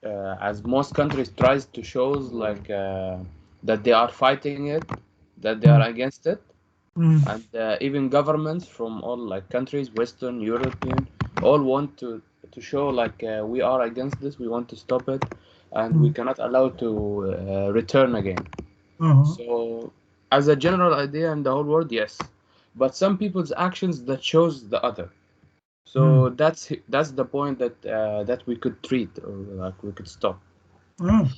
as most countries tries to shows like that they are fighting it, that they are against it, and even governments from all like countries, Western, European, all want to show like we are against this, we want to stop it, and we cannot allow to return again. So as a general idea in the whole world, yes, but some people's actions that shows the other. So that's the point that that we could treat, or like we could stop. Oh,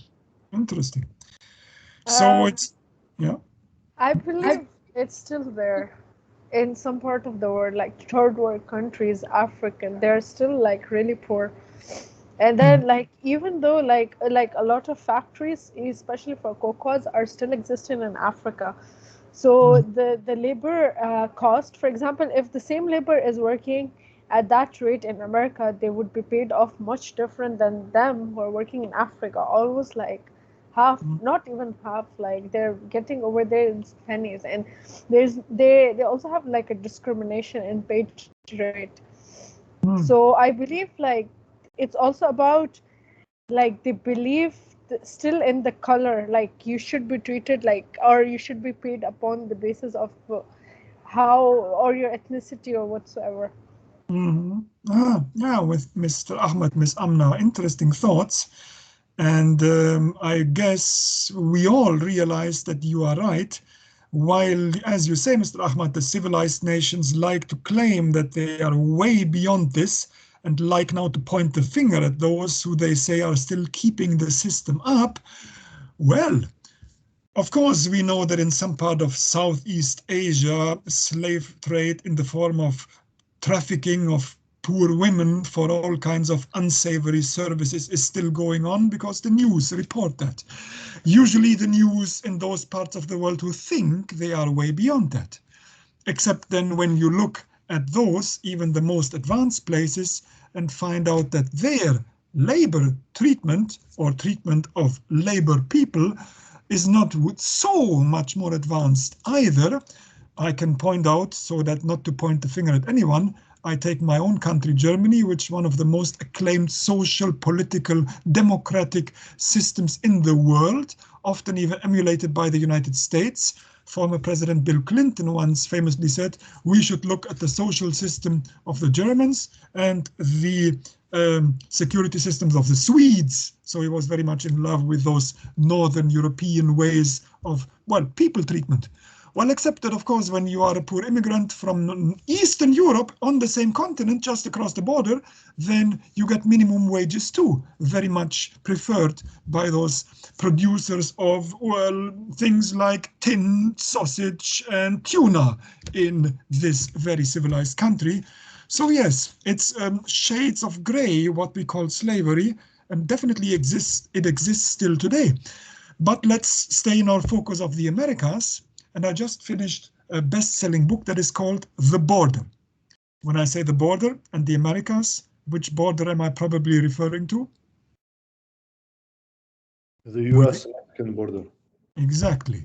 interesting. So it's, yeah. I believe it's still there in some part of the world, like third world countries, African, they're still like really poor. And then like even though like a lot of factories, especially for cocoas, are still existing in Africa. So the labor cost, for example, if the same labor is working at that rate in America, they would be paid off much different than them who are working in Africa, almost like half, not even half, like they're getting over there in pennies. And they also have like a discrimination in paid rate. So I believe like it's also about like the belief still in the color, like you should be treated like, or you should be paid upon the basis of how, or your ethnicity or whatsoever. Yeah, with Mr. Ahmed, Miss Amna, interesting thoughts. And I guess we all realize that you are right. While, as you say, Mr. Ahmed, the civilized nations like to claim that they are way beyond this and like now to point the finger at those who they say are still keeping the system up. Well, Of course, we know that in some part of Southeast Asia, slave trade in the form of trafficking of poor women for all kinds of unsavory services is still going on because the news report that. Usually the news in those parts of the world who think they are way beyond that. Except then when you look at those, even the most advanced places, and find out that their labor treatment or treatment of labor people is not so much more advanced either. I can point out, so that not to point the finger at anyone, I take my own country, Germany, which is one of the most acclaimed social, political, democratic systems in the world, often even emulated by the United States. Former President Bill Clinton once famously said, we should look at the social system of the Germans and the security systems of the Swedes. So he was very much in love with those Northern European ways of, well, people treatment. Well, except that, of course, when you are a poor immigrant from Eastern Europe on the same continent, just across the border, then you get minimum wages too, very much preferred by those producers of, well, things like tin, sausage, and tuna in this very civilized country. So yes, it's shades of gray, what we call slavery, and definitely exists. It exists still today. But let's stay in our focus of the Americas. And I just finished a best-selling book that is called The Border. When I say the border and the Americas, which border am I probably referring to? The US-Mexican border. Exactly.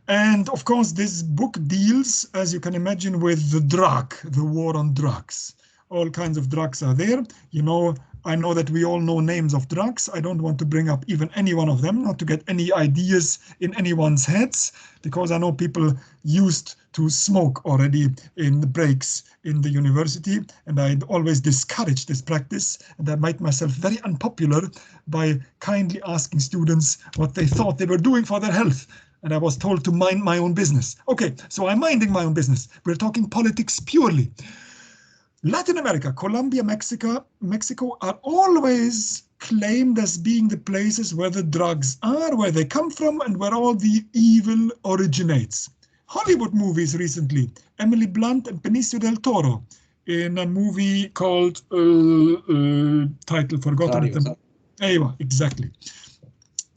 And of course, this book deals, as you can imagine, with the war on drugs. All kinds of drugs are there. You know, I know that we all know names of drugs. I don't want to bring up even any one of them, not to get any ideas in anyone's heads, because I know people used to smoke already in the breaks in the university, and I always discourage this practice, and I made myself very unpopular by kindly asking students what they thought they were doing for their health. And I was told to mind my own business. Okay, so I'm minding my own business. We're talking politics purely. Latin America, Colombia, Mexico are always claimed as being the places where the drugs are, where they come from, and where all the evil originates. Hollywood movies recently, Emily Blunt and Benicio del Toro, in a movie called, title forgotten. Sicario. Exactly.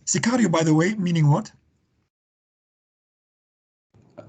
Sicario, by the way, meaning what?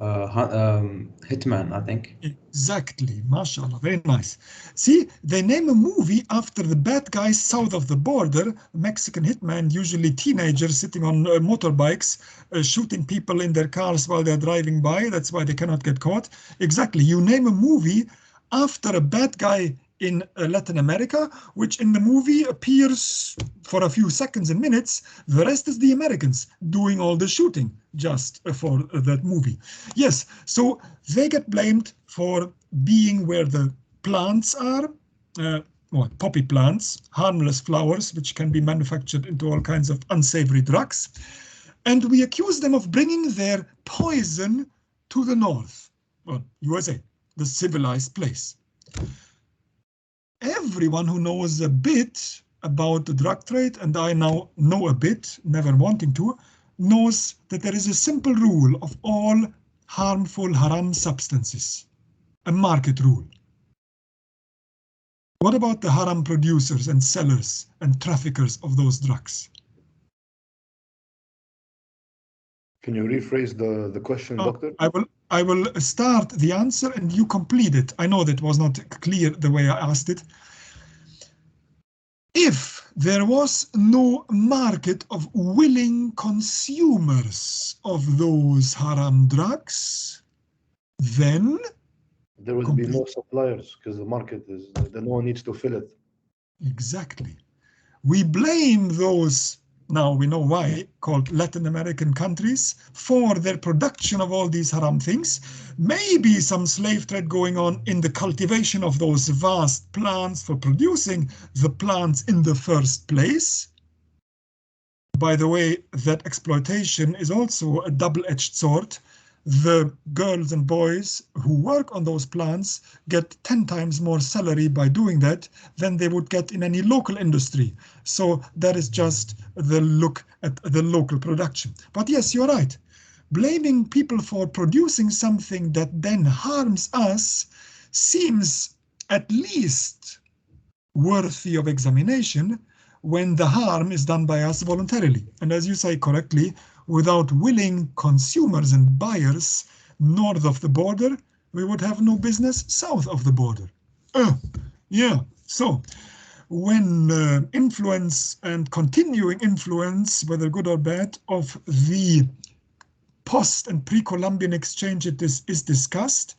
Hitman, I think. Exactly, mashallah, very nice. See, they name a movie after the bad guys south of the border, Mexican hitman, usually teenagers sitting on motorbikes, shooting people in their cars while they're driving by. That's why they cannot get caught. Exactly, you name a movie after a bad guy in Latin America, which in the movie appears for a few seconds and minutes. The rest is the Americans doing all the shooting just for that movie. Yes, so they get blamed for being where the plants are, poppy plants, harmless flowers, which can be manufactured into all kinds of unsavory drugs. And we accuse them of bringing their poison to the north, well, USA, the civilized place. Everyone who knows a bit about the drug trade, and I now know a bit, never wanting to, knows that there is a simple rule of all harmful haram substances, a market rule. What about the haram producers and sellers and traffickers of those drugs? Can you rephrase the question, Doctor? I will start the answer and you complete it. I know that was not clear the way I asked it. If there was no market of willing consumers of those haram drugs, then there would be no suppliers because the market is, no one needs to fill it. Exactly. We blame those, now we know why, called Latin American countries, for their production of all these haram things. Maybe some slave trade going on in the cultivation of those vast plants for producing the plants in the first place. By the way, that exploitation is also a double-edged sword. The girls and boys who work on those plants get 10 times more salary by doing that than they would get in any local industry. So that is just the look at the local production. But yes, you're right. blaming people for producing something that then harms us seems at least worthy of examination when the harm is done by us voluntarily. And as you say correctly, without willing consumers and buyers north of the border, we would have no business south of the border. Yeah, so when influence and continuing influence, whether good or bad, of the post and pre-Columbian exchange is discussed,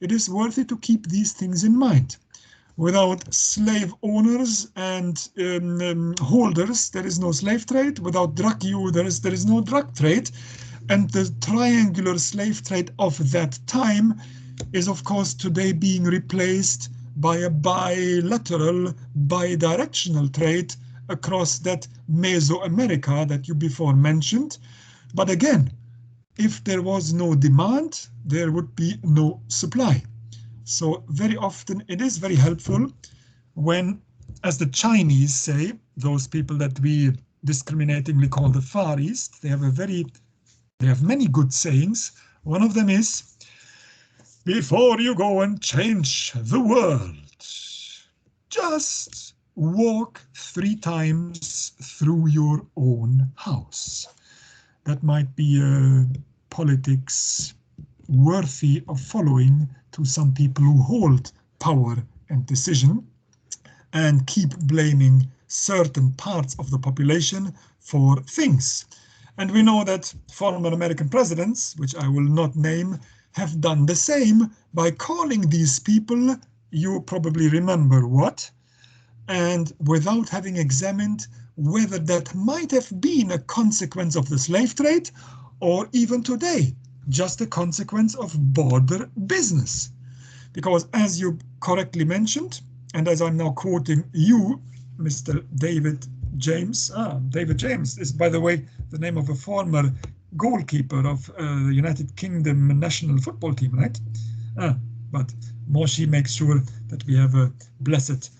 it is worthy to keep these things in mind. Without slave owners and holders, there is no slave trade. Without drug users, there is no drug trade. And the triangular slave trade of that time is, of course, today being replaced by a bilateral, bidirectional trade across that Mesoamerica that you before mentioned. But again, if there was no demand, there would be no supply. So very often it is very helpful when, as the Chinese say, those people that we discriminatingly call the Far East, they have many good sayings. One of them is, before you go and change the world, just walk 3 times through your own house. That might be politics worthy of following to some people who hold power and decision and keep blaming certain parts of the population for things. And we know that former American presidents, which I will not name, have done the same by calling these people, you probably remember what, and without having examined whether that might have been a consequence of the slave trade or even today, just a consequence of border business. Because as you correctly mentioned, and as I'm now quoting you, Mr. David James, David James is, by the way, the name of a former goalkeeper of the United Kingdom national football team, right? But Moshi makes sure that we have a blessed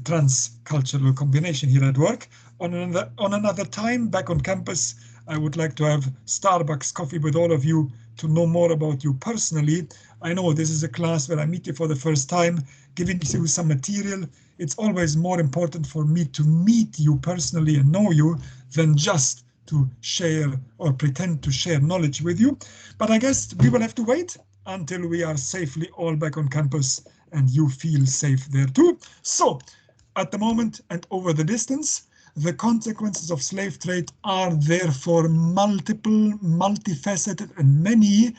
trans-cultural combination here at work. On another time, back on campus, I would like to have Starbucks coffee with all of you to know more about you personally. I know this is a class where I meet you for the first time, giving you some material. It's always more important for me to meet you personally and know you than just to share or pretend to share knowledge with you. But I guess we will have to wait until we are safely all back on campus and you feel safe there too. So at the moment and over the distance, the consequences of slave trade are therefore multiple, multifaceted and many,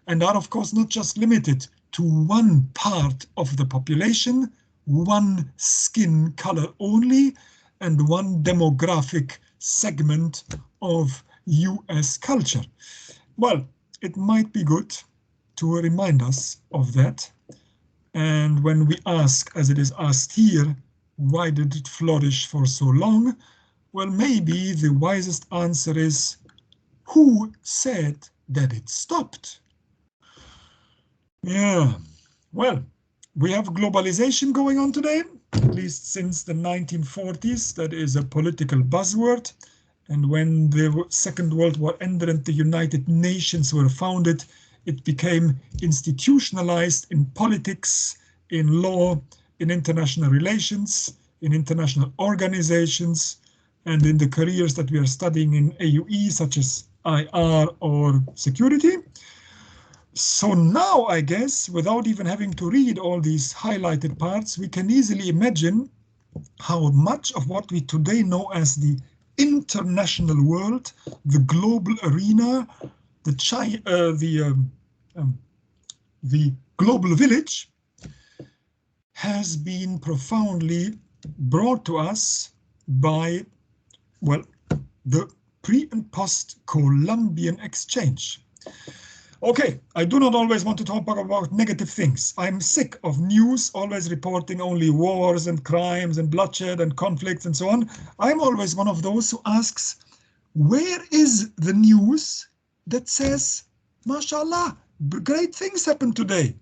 and are of course not just limited to one part of the population, one skin color only, and one demographic segment of US culture. Well, it might be good to remind us of that. And when we ask, as it is asked here, why did it flourish for so long? Well, maybe the wisest answer is, who said that it stopped? Yeah, well, we have globalization going on today, at least since the 1940s. That is a political buzzword. And when the Second World War ended and the United Nations were founded, it became institutionalized in politics, in law, in international relations, in international organizations, and in the careers that we are studying in AUE, such as IR or security. So now, I guess, without even having to read all these highlighted parts, we can easily imagine how much of what we today know as the international world, the global arena, the global village, has been profoundly brought to us by, well, the pre and post-Columbian exchange. Okay, I do not always want to talk about negative things. I'm sick of news always reporting only wars and crimes and bloodshed and conflicts and so on. I'm always one of those who asks, where is the news that says, mashallah, great things happened today?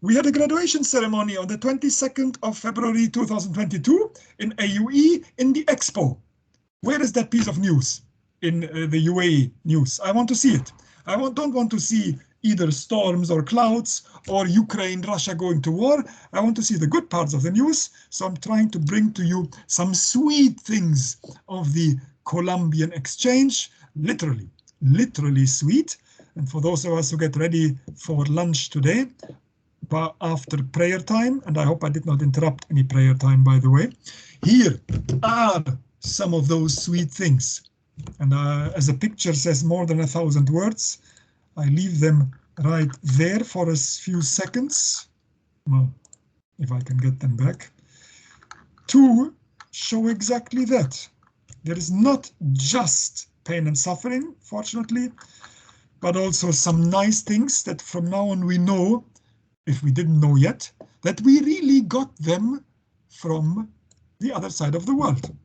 We had a graduation ceremony on the 22nd of February 2022 in AUE in the Expo. Where is that piece of news in the UAE news? I want to see it. I don't want to see either storms or clouds or Ukraine, Russia going to war. I want to see the good parts of the news. So I'm trying to bring to you some sweet things of the Columbian exchange, literally sweet. And for those of us who get ready for lunch today, but after prayer time, and I hope I did not interrupt any prayer time, by the way, here are some of those sweet things. And as the picture says more than 1,000 words, I leave them right there for a few seconds. Well, if I can get them back, to show exactly that. There is not just pain and suffering, fortunately, but also some nice things that from now on we know, if we didn't know yet, that we really got them from the other side of the world.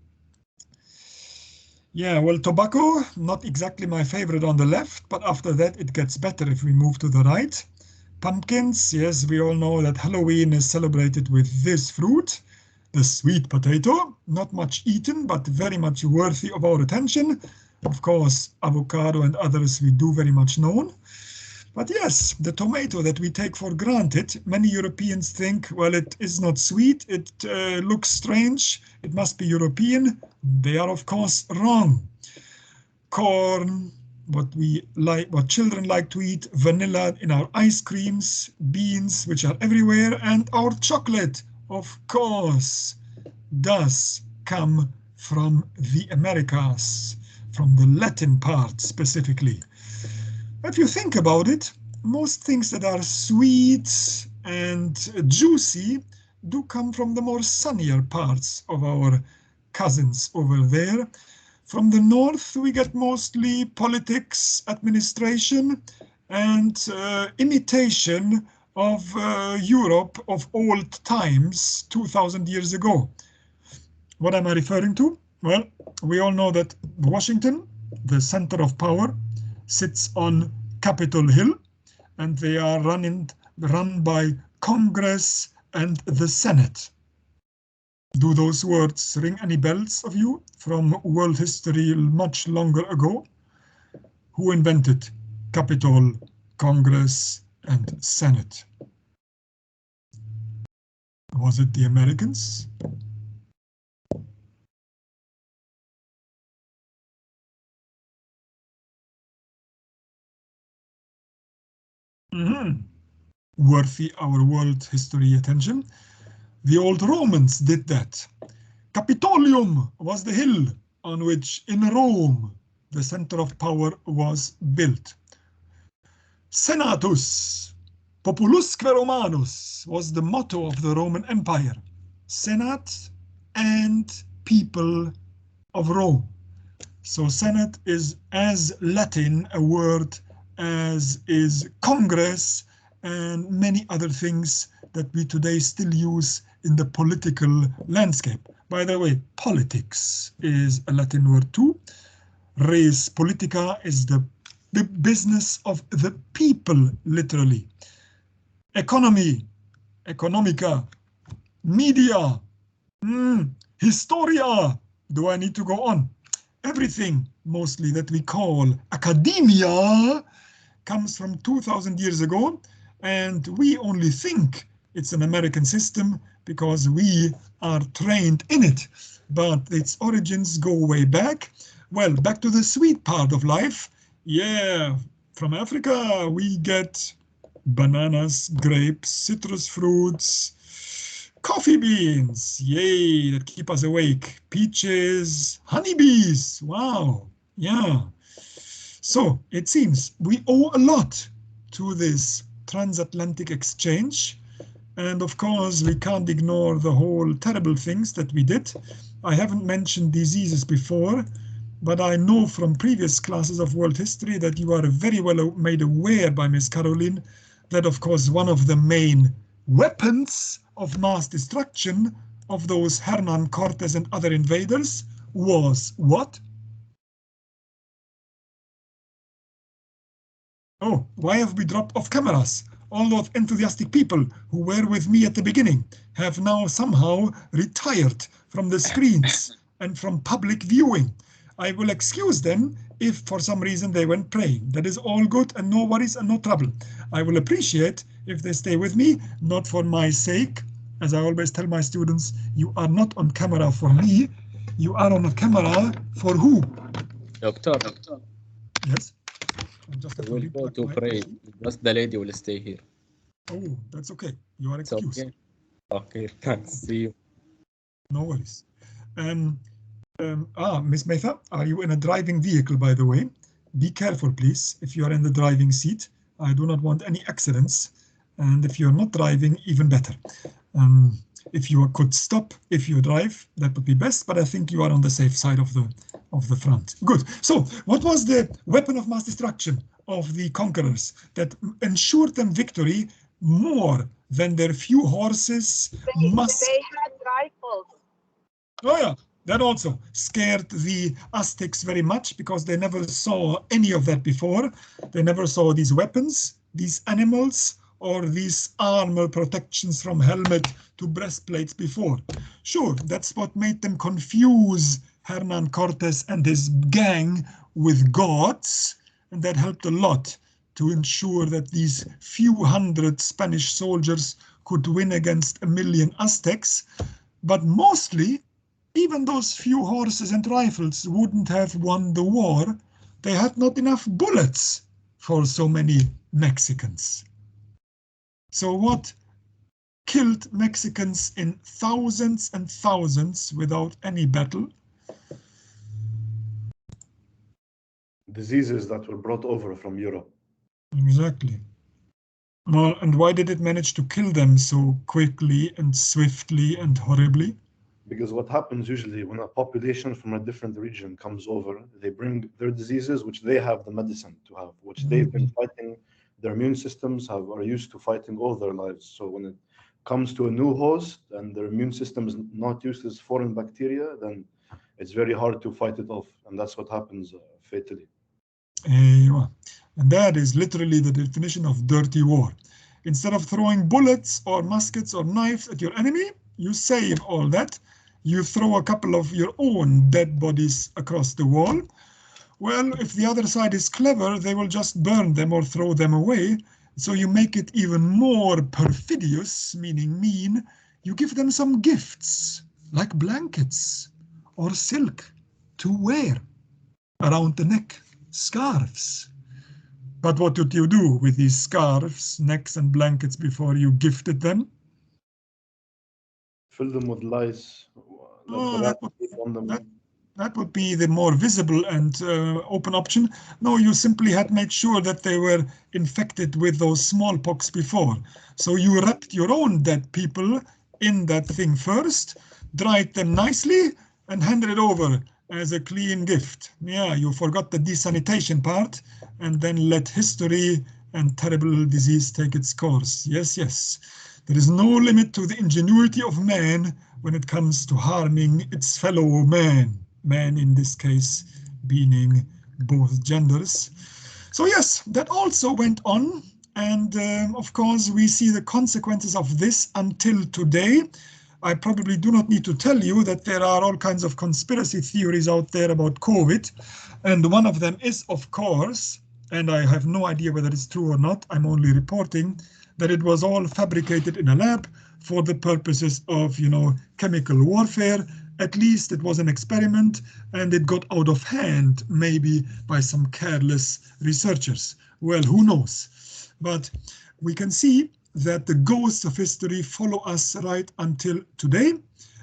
Yeah, well, tobacco, not exactly my favorite on the left, but after that it gets better if we move to the right. Pumpkins, yes, we all know that Halloween is celebrated with this fruit, the sweet potato, not much eaten, but very much worthy of our attention. Of course, avocado and others we do very much known. But yes, the tomato that we take for granted, many Europeans think, well, it is not sweet, it looks strange, it must be European. They are, of course, wrong. Corn, what children like to eat, vanilla in our ice creams, beans, which are everywhere, and our chocolate, of course, does come from the Americas, from the Latin part specifically. If you think about it, most things that are sweet and juicy do come from the more sunnier parts of our cousins over there. From the north, we get mostly politics, administration, and imitation of Europe of old times, 2,000 years ago. What am I referring to? Well, we all know that Washington, the center of power, sits on Capitol Hill, and they are run by Congress and the Senate. Do those words ring any bells of you from world history much longer ago? Who invented Capitol, Congress, and Senate? Was it the Americans? Worthy our world history attention. The old Romans did that. Capitolium was the hill on which in Rome the center of power was built. Senatus populusque Romanus was the motto of the Roman Empire. Senate and people of Rome. So Senate is as Latin a word as is Congress and many other things that we today still use in the political landscape. By the way, politics is a Latin word too. Res politica is the business of the people, literally. Economy, economica, media, historia. Do I need to go on? Everything, mostly, that we call academia comes from 2,000 years ago, and we only think it's an American system because we are trained in it. But its origins go way back. Well, back to the sweet part of life. Yeah, from Africa we get bananas, grapes, citrus fruits, coffee beans, yay, that keep us awake, peaches, honeybees, wow, yeah. So it seems we owe a lot to this transatlantic exchange. And of course, we can't ignore the whole terrible things that we did. I haven't mentioned diseases before, but I know from previous classes of world history that you are very well made aware by Miss Caroline that, of course, one of the main weapons of mass destruction of those Hernan Cortes and other invaders was what? Oh, why have we dropped off cameras? All those enthusiastic people who were with me at the beginning have now somehow retired from the screens and from public viewing. I will excuse them if for some reason they went praying. That is all good and no worries and no trouble. I will appreciate if they stay with me, not for my sake. As I always tell my students, you are not on camera for me, you are on a camera for who? Doctor, Yes? I just have to we'll go replug to my pray. PC. Just the lady will stay here. Oh, that's okay. You are It's excused. okay. Okay, thanks. See you. No worries. Miss Metha, are you in a driving vehicle, by the way? Be careful, please, if you are in the driving seat. I do not want any accidents. And if you're not driving, even better. If you could stop if you drive, that would be best, but I think you are on the safe side of the front. Good. So what was the weapon of mass destruction of the conquerors that ensured them victory more than their few horses? They had rifles. Oh yeah, that also scared the Aztecs very much because they never saw any of that before. They never saw these weapons, these animals, or these armor protections from helmet to breastplates before. Sure, that's what made them confuse Hernan Cortes and his gang with gods, and that helped a lot to ensure that these few hundred Spanish soldiers could win against 1 million Aztecs. But mostly, even those few horses and rifles wouldn't have won the war. They had not enough bullets for so many Mexicans. So what killed Mexicans in thousands and thousands without any battle? Diseases that were brought over from Europe. Exactly. Well, and why did it manage to kill them so quickly and swiftly and horribly? Because what happens usually when a population from a different region comes over, they bring their diseases, which they have the medicine to have, which they've been fighting. Their immune systems are used to fighting all their lives. So when it comes to a new host and their immune system is not used to this foreign bacteria, then it's very hard to fight it off. And that's what happens fatally. And that is literally the definition of dirty war. Instead of throwing bullets or muskets or knives at your enemy, you save all that. You throw a couple of your own dead bodies across the wall. Well, if the other side is clever, they will just burn them or throw them away. So you make it even more perfidious, meaning mean. You give them some gifts, like blankets or silk to wear around the neck, scarves. But what did you do with these scarves, necks, and blankets before you gifted them? Fill them with lice. That would be the more visible and open option. No, you simply had made sure that they were infected with those smallpox before. So you wrapped your own dead people in that thing first, dried them nicely, and handed it over as a clean gift. Yeah, you forgot the desanitation part, and then let history and terrible disease take its course. Yes, yes. There is no limit to the ingenuity of man when it comes to harming its fellow man. Man in this case meaning both genders. So yes, that also went on. And of course, we see the consequences of this until today. I probably do not need to tell you that there are all kinds of conspiracy theories out there about COVID. And one of them is, of course, and I have no idea whether it's true or not, I'm only reporting that it was all fabricated in a lab for the purposes of, chemical warfare. At least it was an experiment, and it got out of hand, maybe by some careless researchers. Well, who knows? But we can see that the ghosts of history follow us right until today.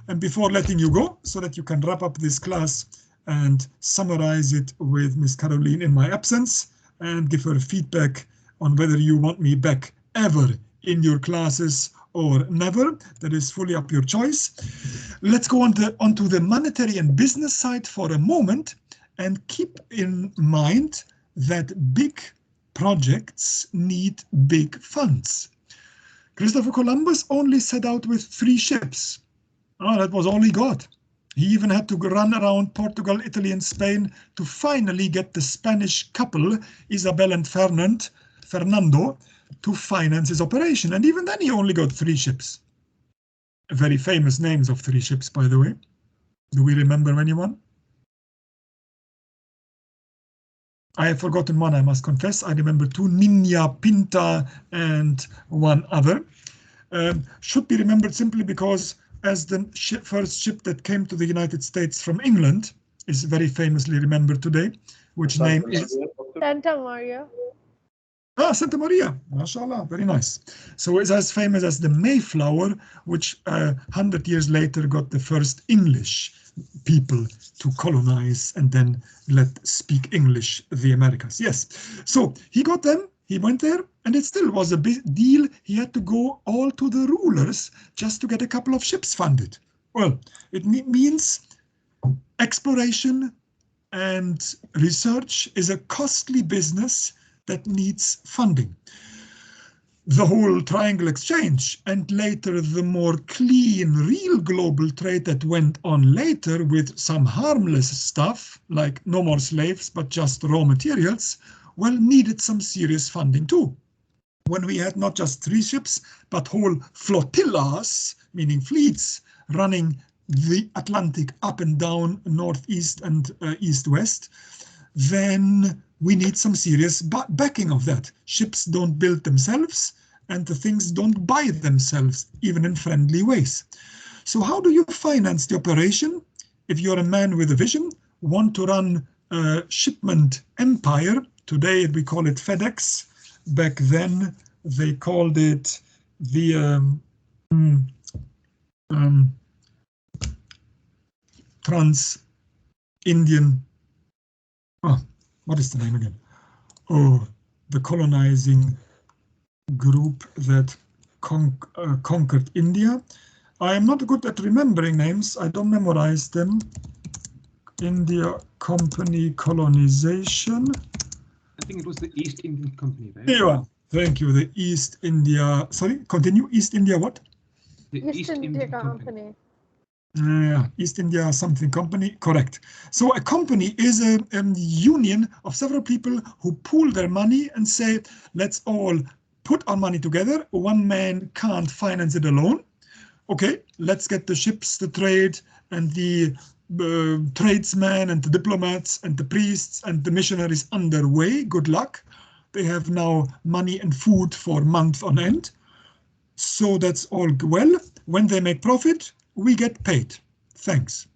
And before letting you go, so that you can wrap up this class and summarize it with Miss Caroline in my absence, and give her feedback on whether you want me back ever in your classes or never. That is fully up your choice. Let's go onto the monetary and business side for a moment, and keep in mind that big projects need big funds. Christopher Columbus only set out with 3 ships. That was all he got. He even had to run around Portugal, Italy, and Spain to finally get the Spanish couple, Isabel and Fernando, to finance his operation. And even then he only got 3 ships. Very famous names of 3 ships, by the way. Do we remember anyone? I have forgotten one, I must confess. I remember two, Niña Pinta and one other. Should be remembered simply because as the first ship that came to the United States from England is very famously remembered today, which name is Santa Maria. Santa Maria, mashallah, very nice. So it's as famous as the Mayflower, which 100 years later got the first English people to colonize and then speak English the Americas. Yes, so he got them, he went there, and it still was a big deal. He had to go all to the rulers just to get a couple of ships funded. Well, it means exploration and research is a costly business that needs funding. The whole triangle exchange and later the more clean, real global trade that went on later with some harmless stuff like no more slaves, but just raw materials, well, needed some serious funding too. When we had not just 3 ships, but whole flotillas, meaning fleets, running the Atlantic up and down, northeast and east-west, then we need some serious backing of that. Ships don't build themselves, and the things don't buy themselves, even in friendly ways. So how do you finance the operation? If you're a man with a vision, want to run a shipment empire, today we call it FedEx, back then they called it the Trans-Indian, what is the name again? Oh, the colonizing group that conquered India. I am not good at remembering names. I don't memorize them. India Company colonization. I think it was the East Indian Company, right? There you are. Thank you. The East India. Sorry, continue. East India what? The East India Company. Yeah, East India something company, correct. So a company is a union of several people who pool their money and say, let's all put our money together. One man can't finance it alone. Okay, let's get the ships, the trade, and the tradesmen and the diplomats and the priests and the missionaries underway. Good luck. They have now money and food for months on end. So that's all well. When they make profit, we get paid. Thanks.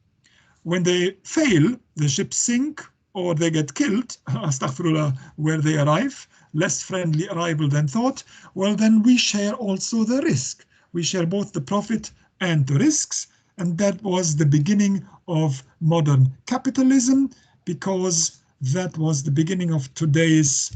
When they fail, the ships sink or they get killed, astaghfirullah, where they arrive, less friendly arrival than thought, well, then we share also the risk. We share both the profit and the risks. And that was the beginning of modern capitalism, because that was the beginning of today's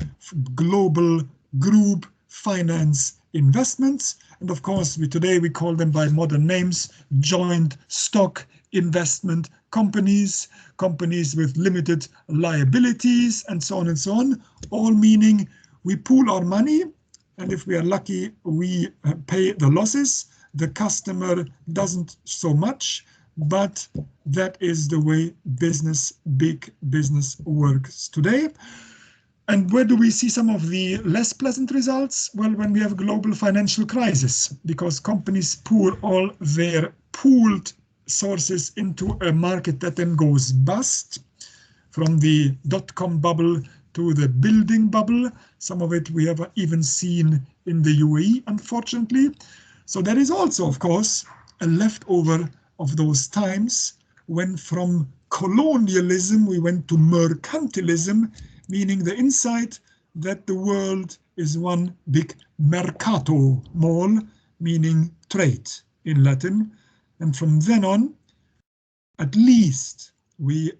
global group finance investments. And of course, today we call them by modern names, joint stock investment companies, companies with limited liabilities, and so on, all meaning we pool our money, and if we are lucky, we pay the losses. The customer doesn't so much, but that is the way business, big business works today. And where do we see some of the less pleasant results? Well, when we have global financial crisis, because companies pour all their pooled sources into a market that then goes bust, from the dot-com bubble to the building bubble. Some of it we have even seen in the UAE, unfortunately. So there is also, of course, a leftover of those times when from colonialism we went to mercantilism, meaning the insight that the world is one big mercato mall, meaning trade in Latin. And from then on, at least we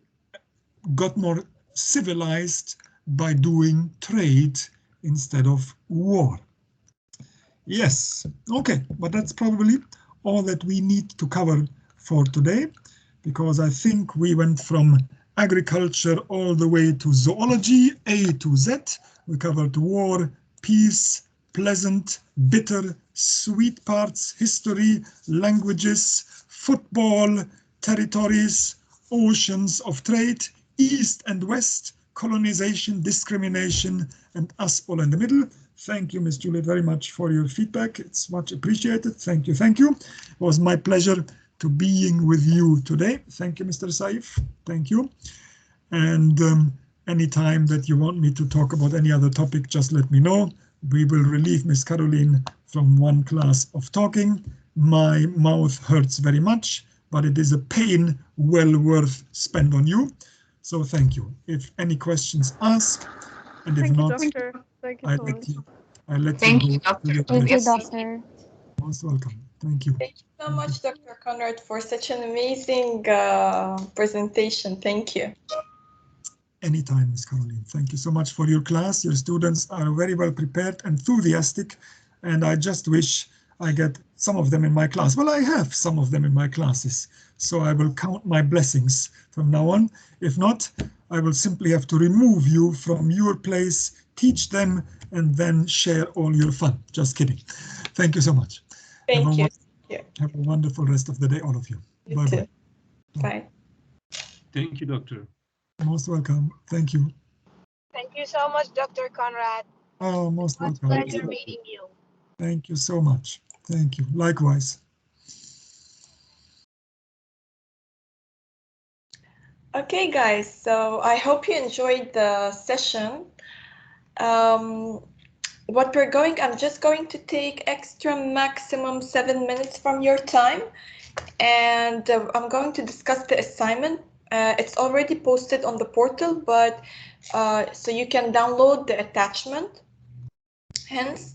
got more civilized by doing trade instead of war. Yes, okay, but that's probably all that we need to cover for today, because I think we went from agriculture all the way to zoology, A to Z. We covered war, peace, pleasant, bitter, sweet parts, history, languages, football, territories, oceans of trade, East and West, colonization, discrimination, and us all in the middle. Thank you, Ms. Juliet, very much for your feedback. It's much appreciated. Thank you, thank you. It was my pleasure to being with you today. Thank you, Mr. Saif. Thank you. And any time that you want me to talk about any other topic, just let me know. We will relieve Miss Caroline from one class of talking. My mouth hurts very much, but it is a pain well worth spent on you. So thank you. If any questions, ask. And if Thank you, not, doctor. Thank you so much. I let Thank you you, go. doctor. Thank you, doctor. Most welcome. Thank you. Thank you so much, Dr. Conrad, for such an amazing presentation. Thank you. Anytime, Ms. Caroline. Thank you so much for your class. Your students are very well prepared, enthusiastic, and I just wish I get some of them in my class. Well, I have some of them in my classes, so I will count my blessings from now on. If not, I will simply have to remove you from your place, teach them, and then share all your fun. Just kidding. Thank you so much. Thank you. Have a wonderful rest of the day, all of you. Bye-bye. Bye. Thank you, doctor. Most welcome. Thank you. Thank you so much, Dr. Conrad. Oh, most welcome. Pleasure meeting you. Thank you so much. Thank you. Likewise. Okay, guys, so I hope you enjoyed the session. I'm just going to take extra maximum 7 minutes from your time, and I'm going to discuss the assignment. It's already posted on the portal, but so you can download the attachment. Hence,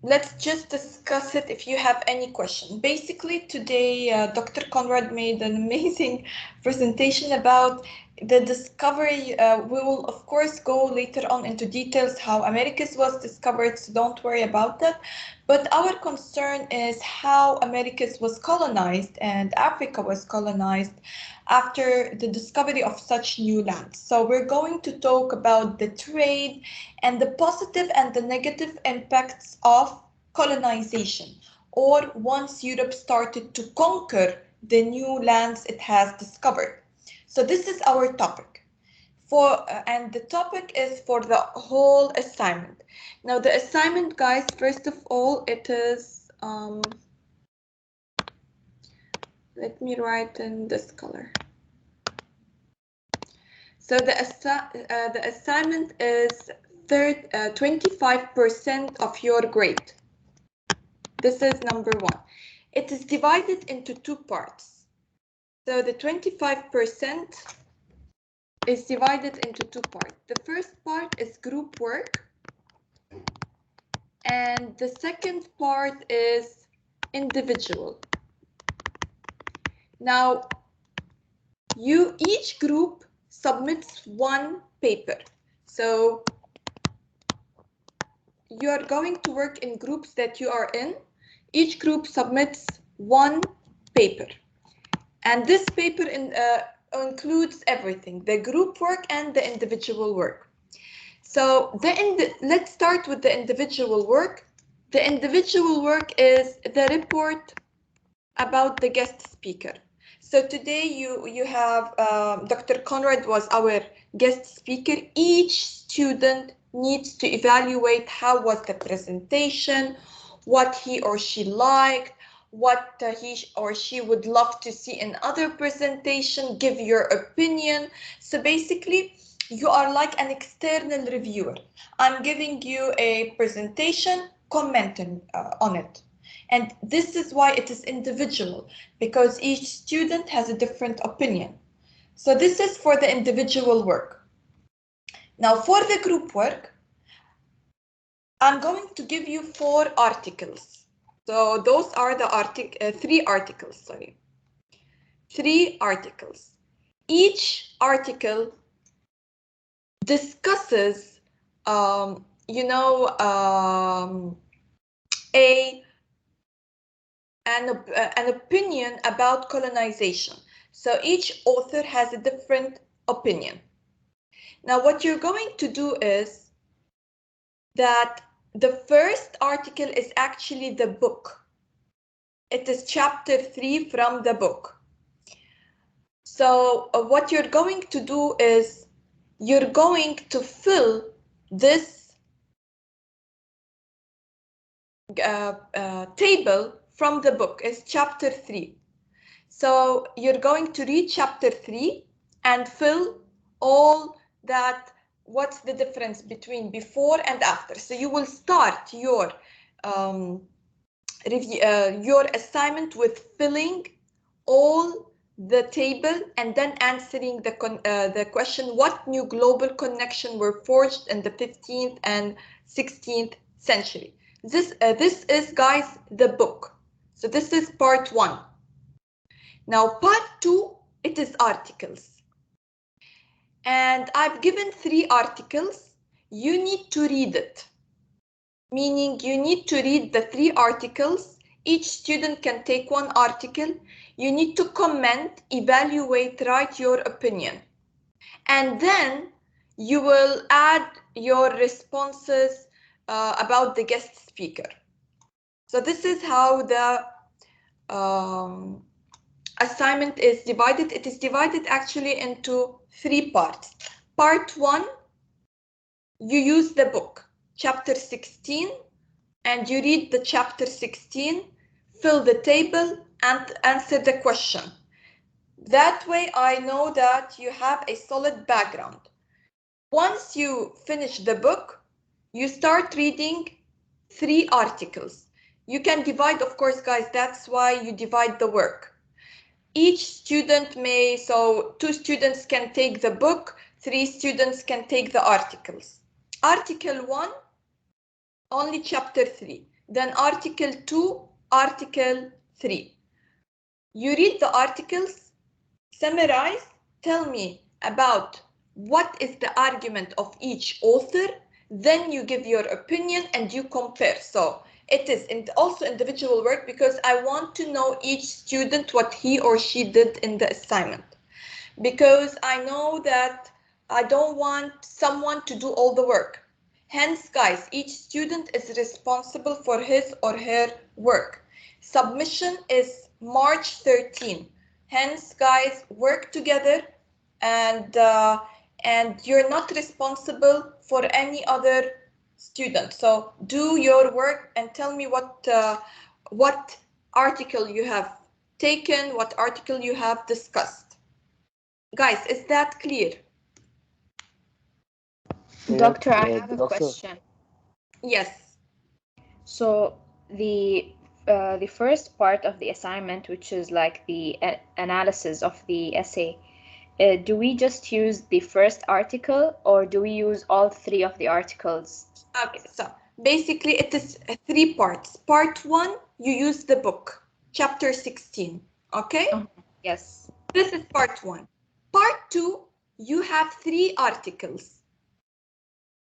let's just discuss it if you have any question. Basically, today, Dr. Conrad made an amazing presentation about the discovery. We will, of course, go later on into details how Americas was discovered, so don't worry about that. But our concern is how Americas was colonized and Africa was colonized after the discovery of such new lands. So we're going to talk about the trade and the positive and the negative impacts of colonization, or once Europe started to conquer the new lands it has discovered. So this is our topic. And the topic is for the whole assignment. Now the assignment, guys, first of all, it is, let me write in this color. So the assignment is 25% of your grade. This is number one. It is divided into two parts. So the 25% is divided into two parts. The first part is group work, and the second part is individual. Now, each group submits one paper. So you are going to work in groups that you are in. Each group submits one paper. And this paper includes everything, the group work and the individual work. So let's start with the individual work. The individual work is the report about the guest speaker. So today you have Dr. Conrad was our guest speaker. Each student needs to evaluate how was the presentation, what he or she liked, what he or she would love to see in other presentation, give your opinion. So basically, you are like an external reviewer. I'm giving you a presentation, commenting on it. And this is why it is individual, because each student has a different opinion. So this is for the individual work. Now for the group work, I'm going to give you 4 articles. So those are the 3 articles, sorry. 3 articles. Each article discusses, an opinion about colonization. So each author has a different opinion. Now what you're going to do is that the first article is actually the book. It is chapter 3 from the book. So what you're going to do is you're going to fill this table from the book. It's chapter 3. So you're going to read chapter 3 and fill all that what's the difference between before and after. So you will start your your assignment with filling all the table and then answering the question, what new global connection were forged in the 15th and 16th century. This is, guys, the book. So this is part 1. Now part 2, it is articles. And I've given 3 articles. You need to read it. Meaning you need to read the 3 articles. Each student can take 1 article. You need to comment, evaluate, write your opinion. And then you will add your responses about the guest speaker. So this is how the assignment is divided. It is divided actually into 3 parts. Part 1, you use the book, chapter 16, and you read the chapter 16, fill the table, and answer the question. That way I know that you have a solid background. Once you finish the book, you start reading 3 articles. You can divide, of course, guys, that's why you divide the work. Each student may, so 2 students can take the book, 3 students can take the articles. Article 1, only chapter 3. Then article 2, article 3. You read the articles, summarize, tell me about what is the argument of each author, then you give your opinion and you compare. So it is also individual work because I want to know each student what he or she did in the assignment. Because I know that I don't want someone to do all the work. Hence, guys, each student is responsible for his or her work. Submission is March 13. Hence, guys, work together, and you're not responsible for any other student. So do your work and tell me what article you have taken, what article you have discussed. Guys, is that clear? Doctor, I have a question. Yes. So the first part of the assignment, which is like the analysis of the essay, do we just use the first article or do we use all 3 of the articles? Okay, so basically it is 3 parts. Part 1, you use the book, chapter 16, okay? Yes. This is part 1. Part 2, you have 3 articles.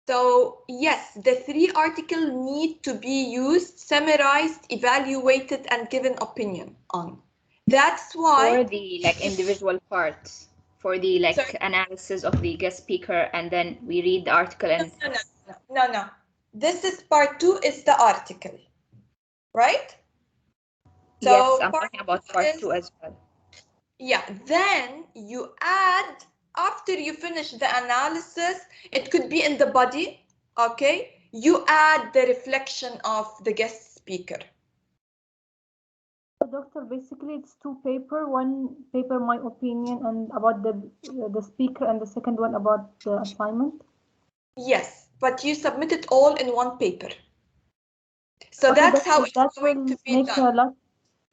So yes, the 3 articles need to be used, summarized, evaluated, and given opinion on. That's why for the like individual parts, for the like analysis of the guest speaker, and then we read the article and no. This is part 2 is the article, right? So yes, I'm talking about part 2 as well. Yeah, then you add, after you finish the analysis, it could be in the body, okay? You add the reflection of the guest speaker. So, Doctor, basically it's 2 papers. One paper, my opinion, and about the speaker, and the second one about the assignment. Yes, but you submit it all in 1 paper. So okay, that's how it's going to be done.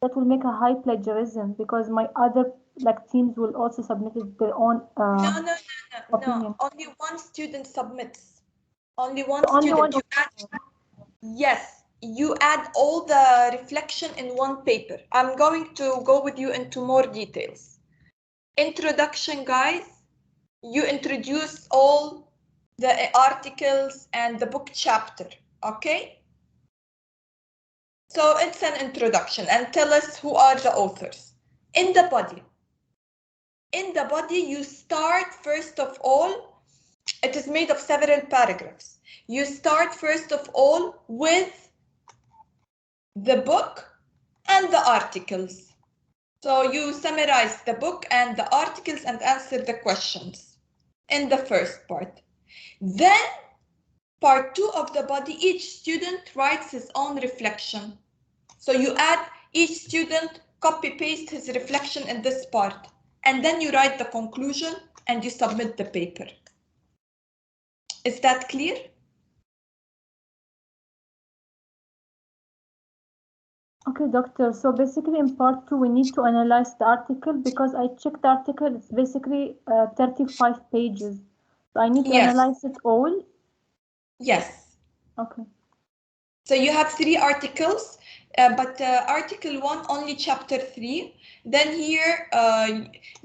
That will make a high plagiarism because my other teams will also submit their own opinion. No. Only 1 student submits. Only one student. You add, yes, you add all the reflection in 1 paper. I'm going to go with you into more details. Introduction, guys. You introduce all the articles and the book chapter, okay? So it's an introduction and tell us who are the authors. In the body, you start first of all, it is made of several paragraphs. You start first of all with the book and the articles. So you summarize the book and the articles and answer the questions in the first part. Then part 2 of the body, each student writes his own reflection. So you add each student, copy paste his reflection in this part, and then you write the conclusion and you submit the paper. Is that clear? Okay, doctor. So basically in part 2, we need to analyze the article because I checked the article. It's basically 35 pages. So I need to analyze it all. Yes. Okay. So you have 3 articles, but article 1 only chapter 3. Then here,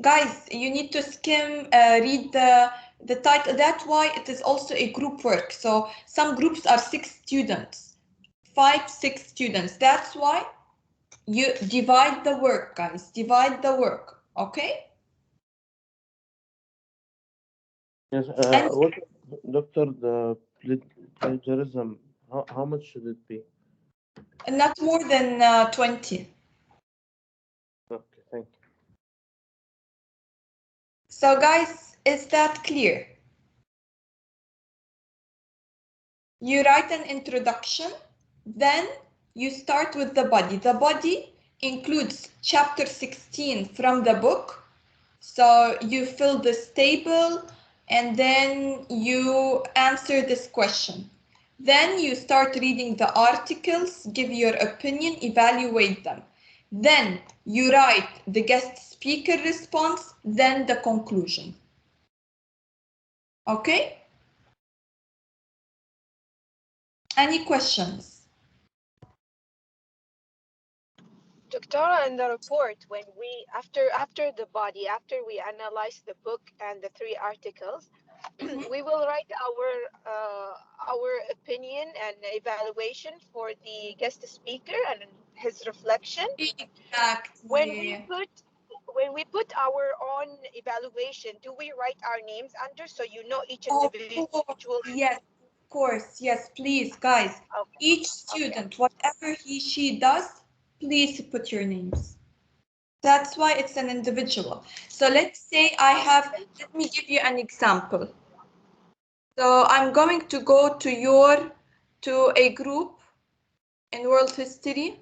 guys, you need to skim, read the title. That's why it is also a group work. So some groups are 6 students, 5, 6 students. That's why you divide the work, guys. Divide the work, okay? Yes, what, Doctor, the plagiarism, how much should it be? Not more than 20. Okay, thank you. So guys, is that clear? You write an introduction, then you start with the body. The body includes chapter 16 from the book. So you fill this table and then you answer this question. Then you start reading the articles, give your opinion, evaluate them. Then you write the guest speaker response, then the conclusion. Okay? Any questions? Doctora, in the report, when we after the body, after we analyze the book and the 3 articles, we will write our opinion and evaluation for the guest speaker and his reflection. Exactly. When we put our own evaluation, do we write our names under so you know each individual? Yes, of course. Yes, please, guys. Okay. Each student, whatever he, she does, please put your names. That's why it's an individual. So let's say I have, let me give you an example. So I'm going to go to a group in world history.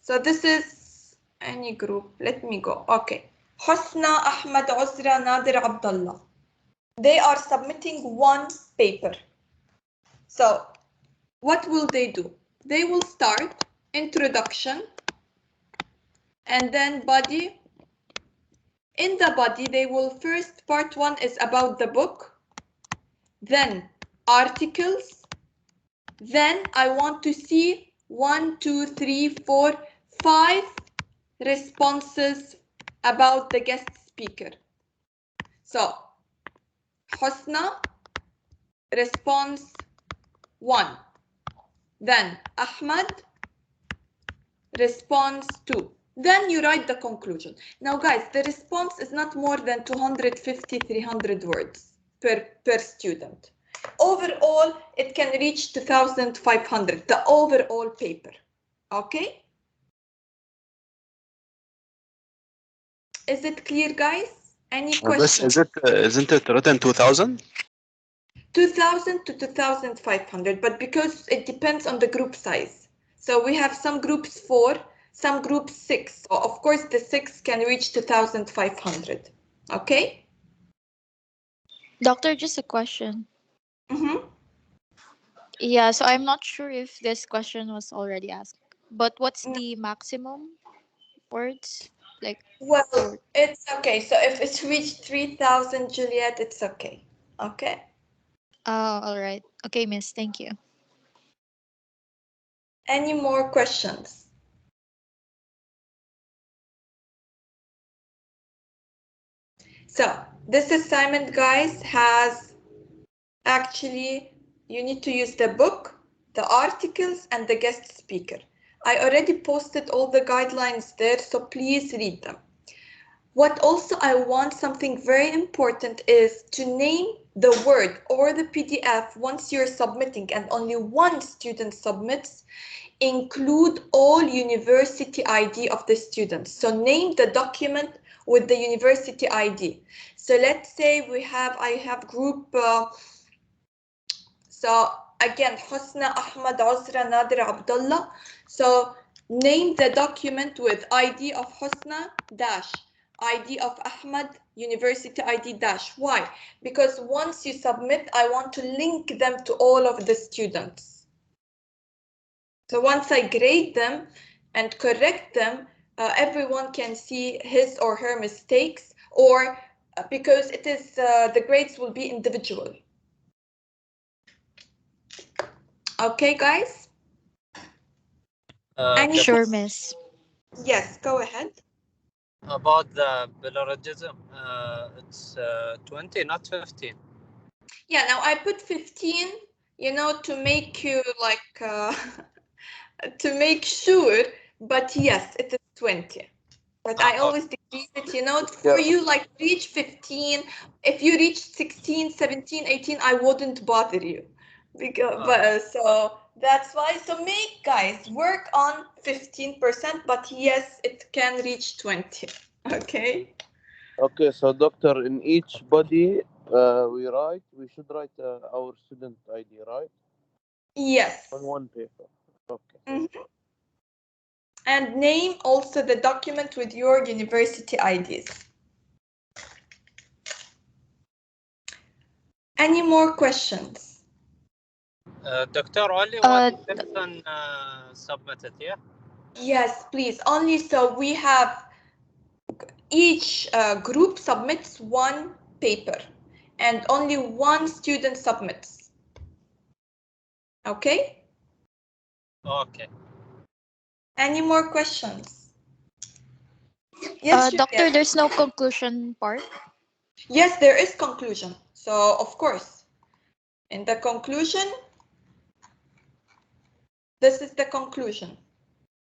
So this is any group. Let me go. Okay. Husna, Ahmad, Uzra, Nadir, Abdullah. They are submitting one paper. So what will they do? They will start introduction and then body. In the body, they will first, part 1 is about the book, then articles, then I want to see 1, 2, 3, 4, 5 responses about the guest speaker. So Husna, response 1. Then Ahmad, response 2. Then you write the conclusion. Now guys, the response is not more than 250, 300 words per student. Overall, it can reach 2,500, the overall paper. Okay? Is it clear, guys? Any questions? Isn't it written 2,000? 2,000 to 2,500, but because it depends on the group size. So we have some groups 4, some groups 6. So of course the 6 can reach 2,500. Okay? Doctor, just a question. Mm-hmm. Yeah, so I'm not sure if this question was already asked, but what's the maximum words? Like, well, it's okay. So if it's reached 3,000, Juliet, it's okay. Okay? oh, all right. Okay, miss, thank you. Any more questions? So this assignment, guys, has actually, you need to use the book, the articles, and the guest speaker. I already posted all the guidelines there, so please read them. What also I want, something very important, is to name the word or the PDF once you're submitting, and only one student submits. Include all university ID of the student. So name the document with the university ID. So let's say I have group, so again, Husna, Ahmad, Uzra, Nadir, Abdullah. So name the document with ID of Husna dash, ID of Ahmed, university ID dash. Why? Because once you submit, I want to link them to all of the students. So once I grade them and correct them, everyone can see his or her mistakes, or because it is the grades will be individual. Okay, guys? Sure, miss. Yes, go ahead. About the plagiarism, it's 20, not 15. Yeah, now I put 15, you know, to make you like, to make sure, but yes, it is 20. But I always decrease it, you know, for you, like reach 15. If you reach 16, 17, 18, I wouldn't bother you. Because, so that's why. So make, guys, work on 15%, but yes, it can reach 20. Okay? Okay, so doctor, in each body we should write our student ID, right? Yes. On one paper. Okay. Mm-hmm. And name also the document with your university IDs. Any more questions? Doctor, only one person submitted, yeah? Yes, please. Only so we have each group submits one paper and only one student submits. Okay? Okay. Any more questions? Yes, Doctor, there's no conclusion part. Yes, there is conclusion. So, of course, in the conclusion, this is the conclusion.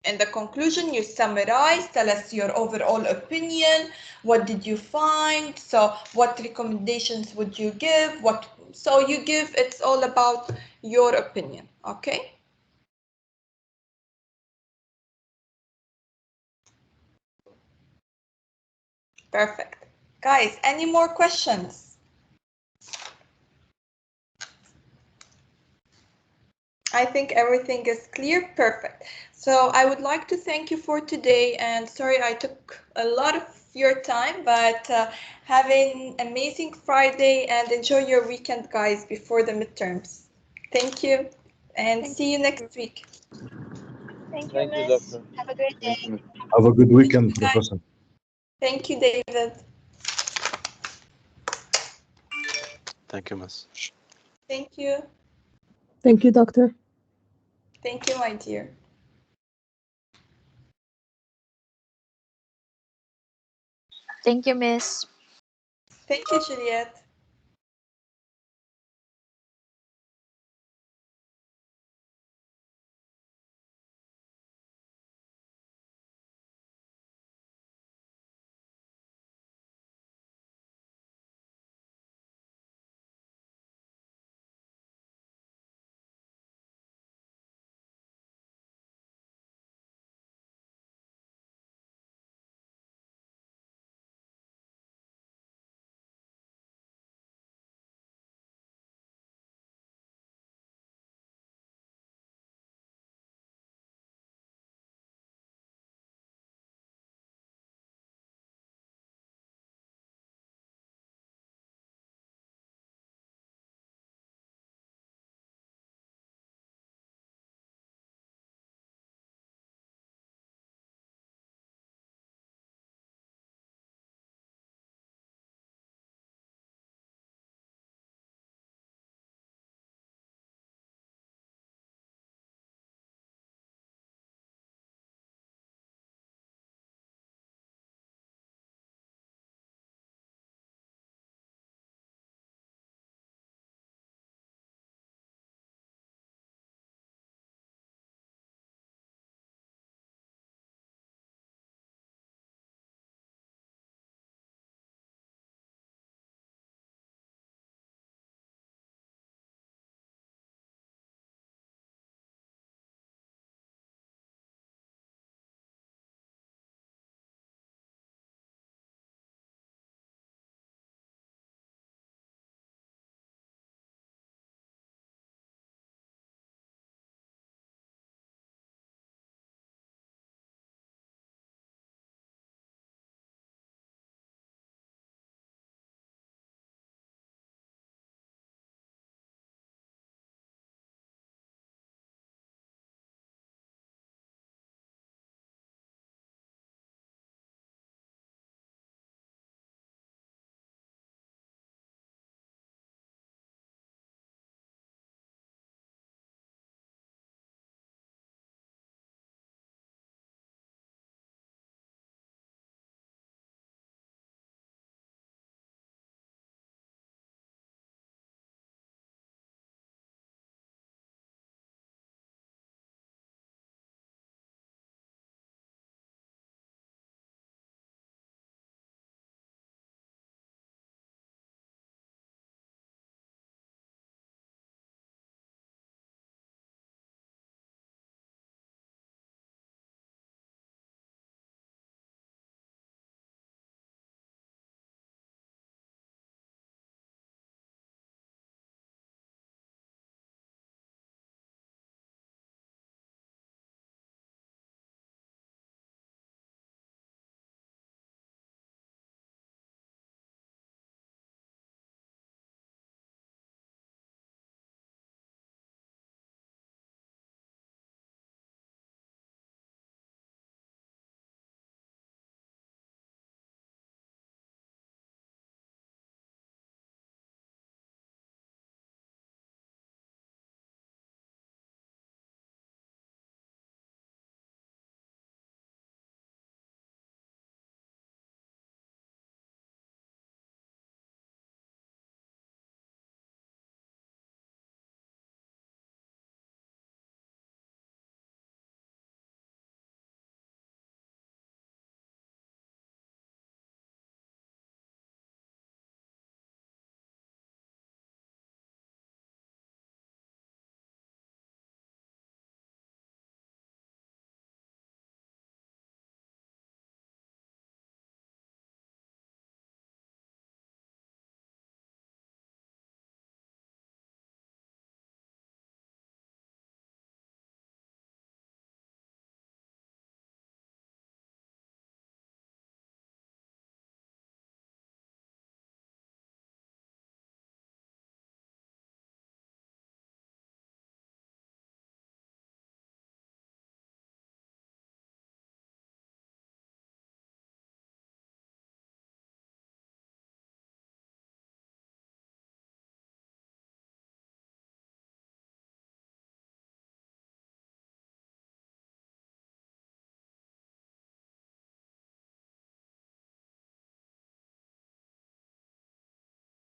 In the conclusion, you summarize, tell us your overall opinion, what did you find, so what recommendations would you give, so you give, it's all about your opinion, okay? Perfect. Guys, any more questions? I think everything is clear. Perfect. So I would like to thank you for today, and sorry I took a lot of your time, but have an amazing Friday and enjoy your weekend, guys, before the midterms. Thank you, and see you next week. Thank you, Thank you, miss. doctor. Have a great day. Have a good weekend, Professor. Thank you, David. Thank you, miss. Thank you. Thank you, doctor. Thank you, my dear. Thank you, miss. Thank you, Juliet.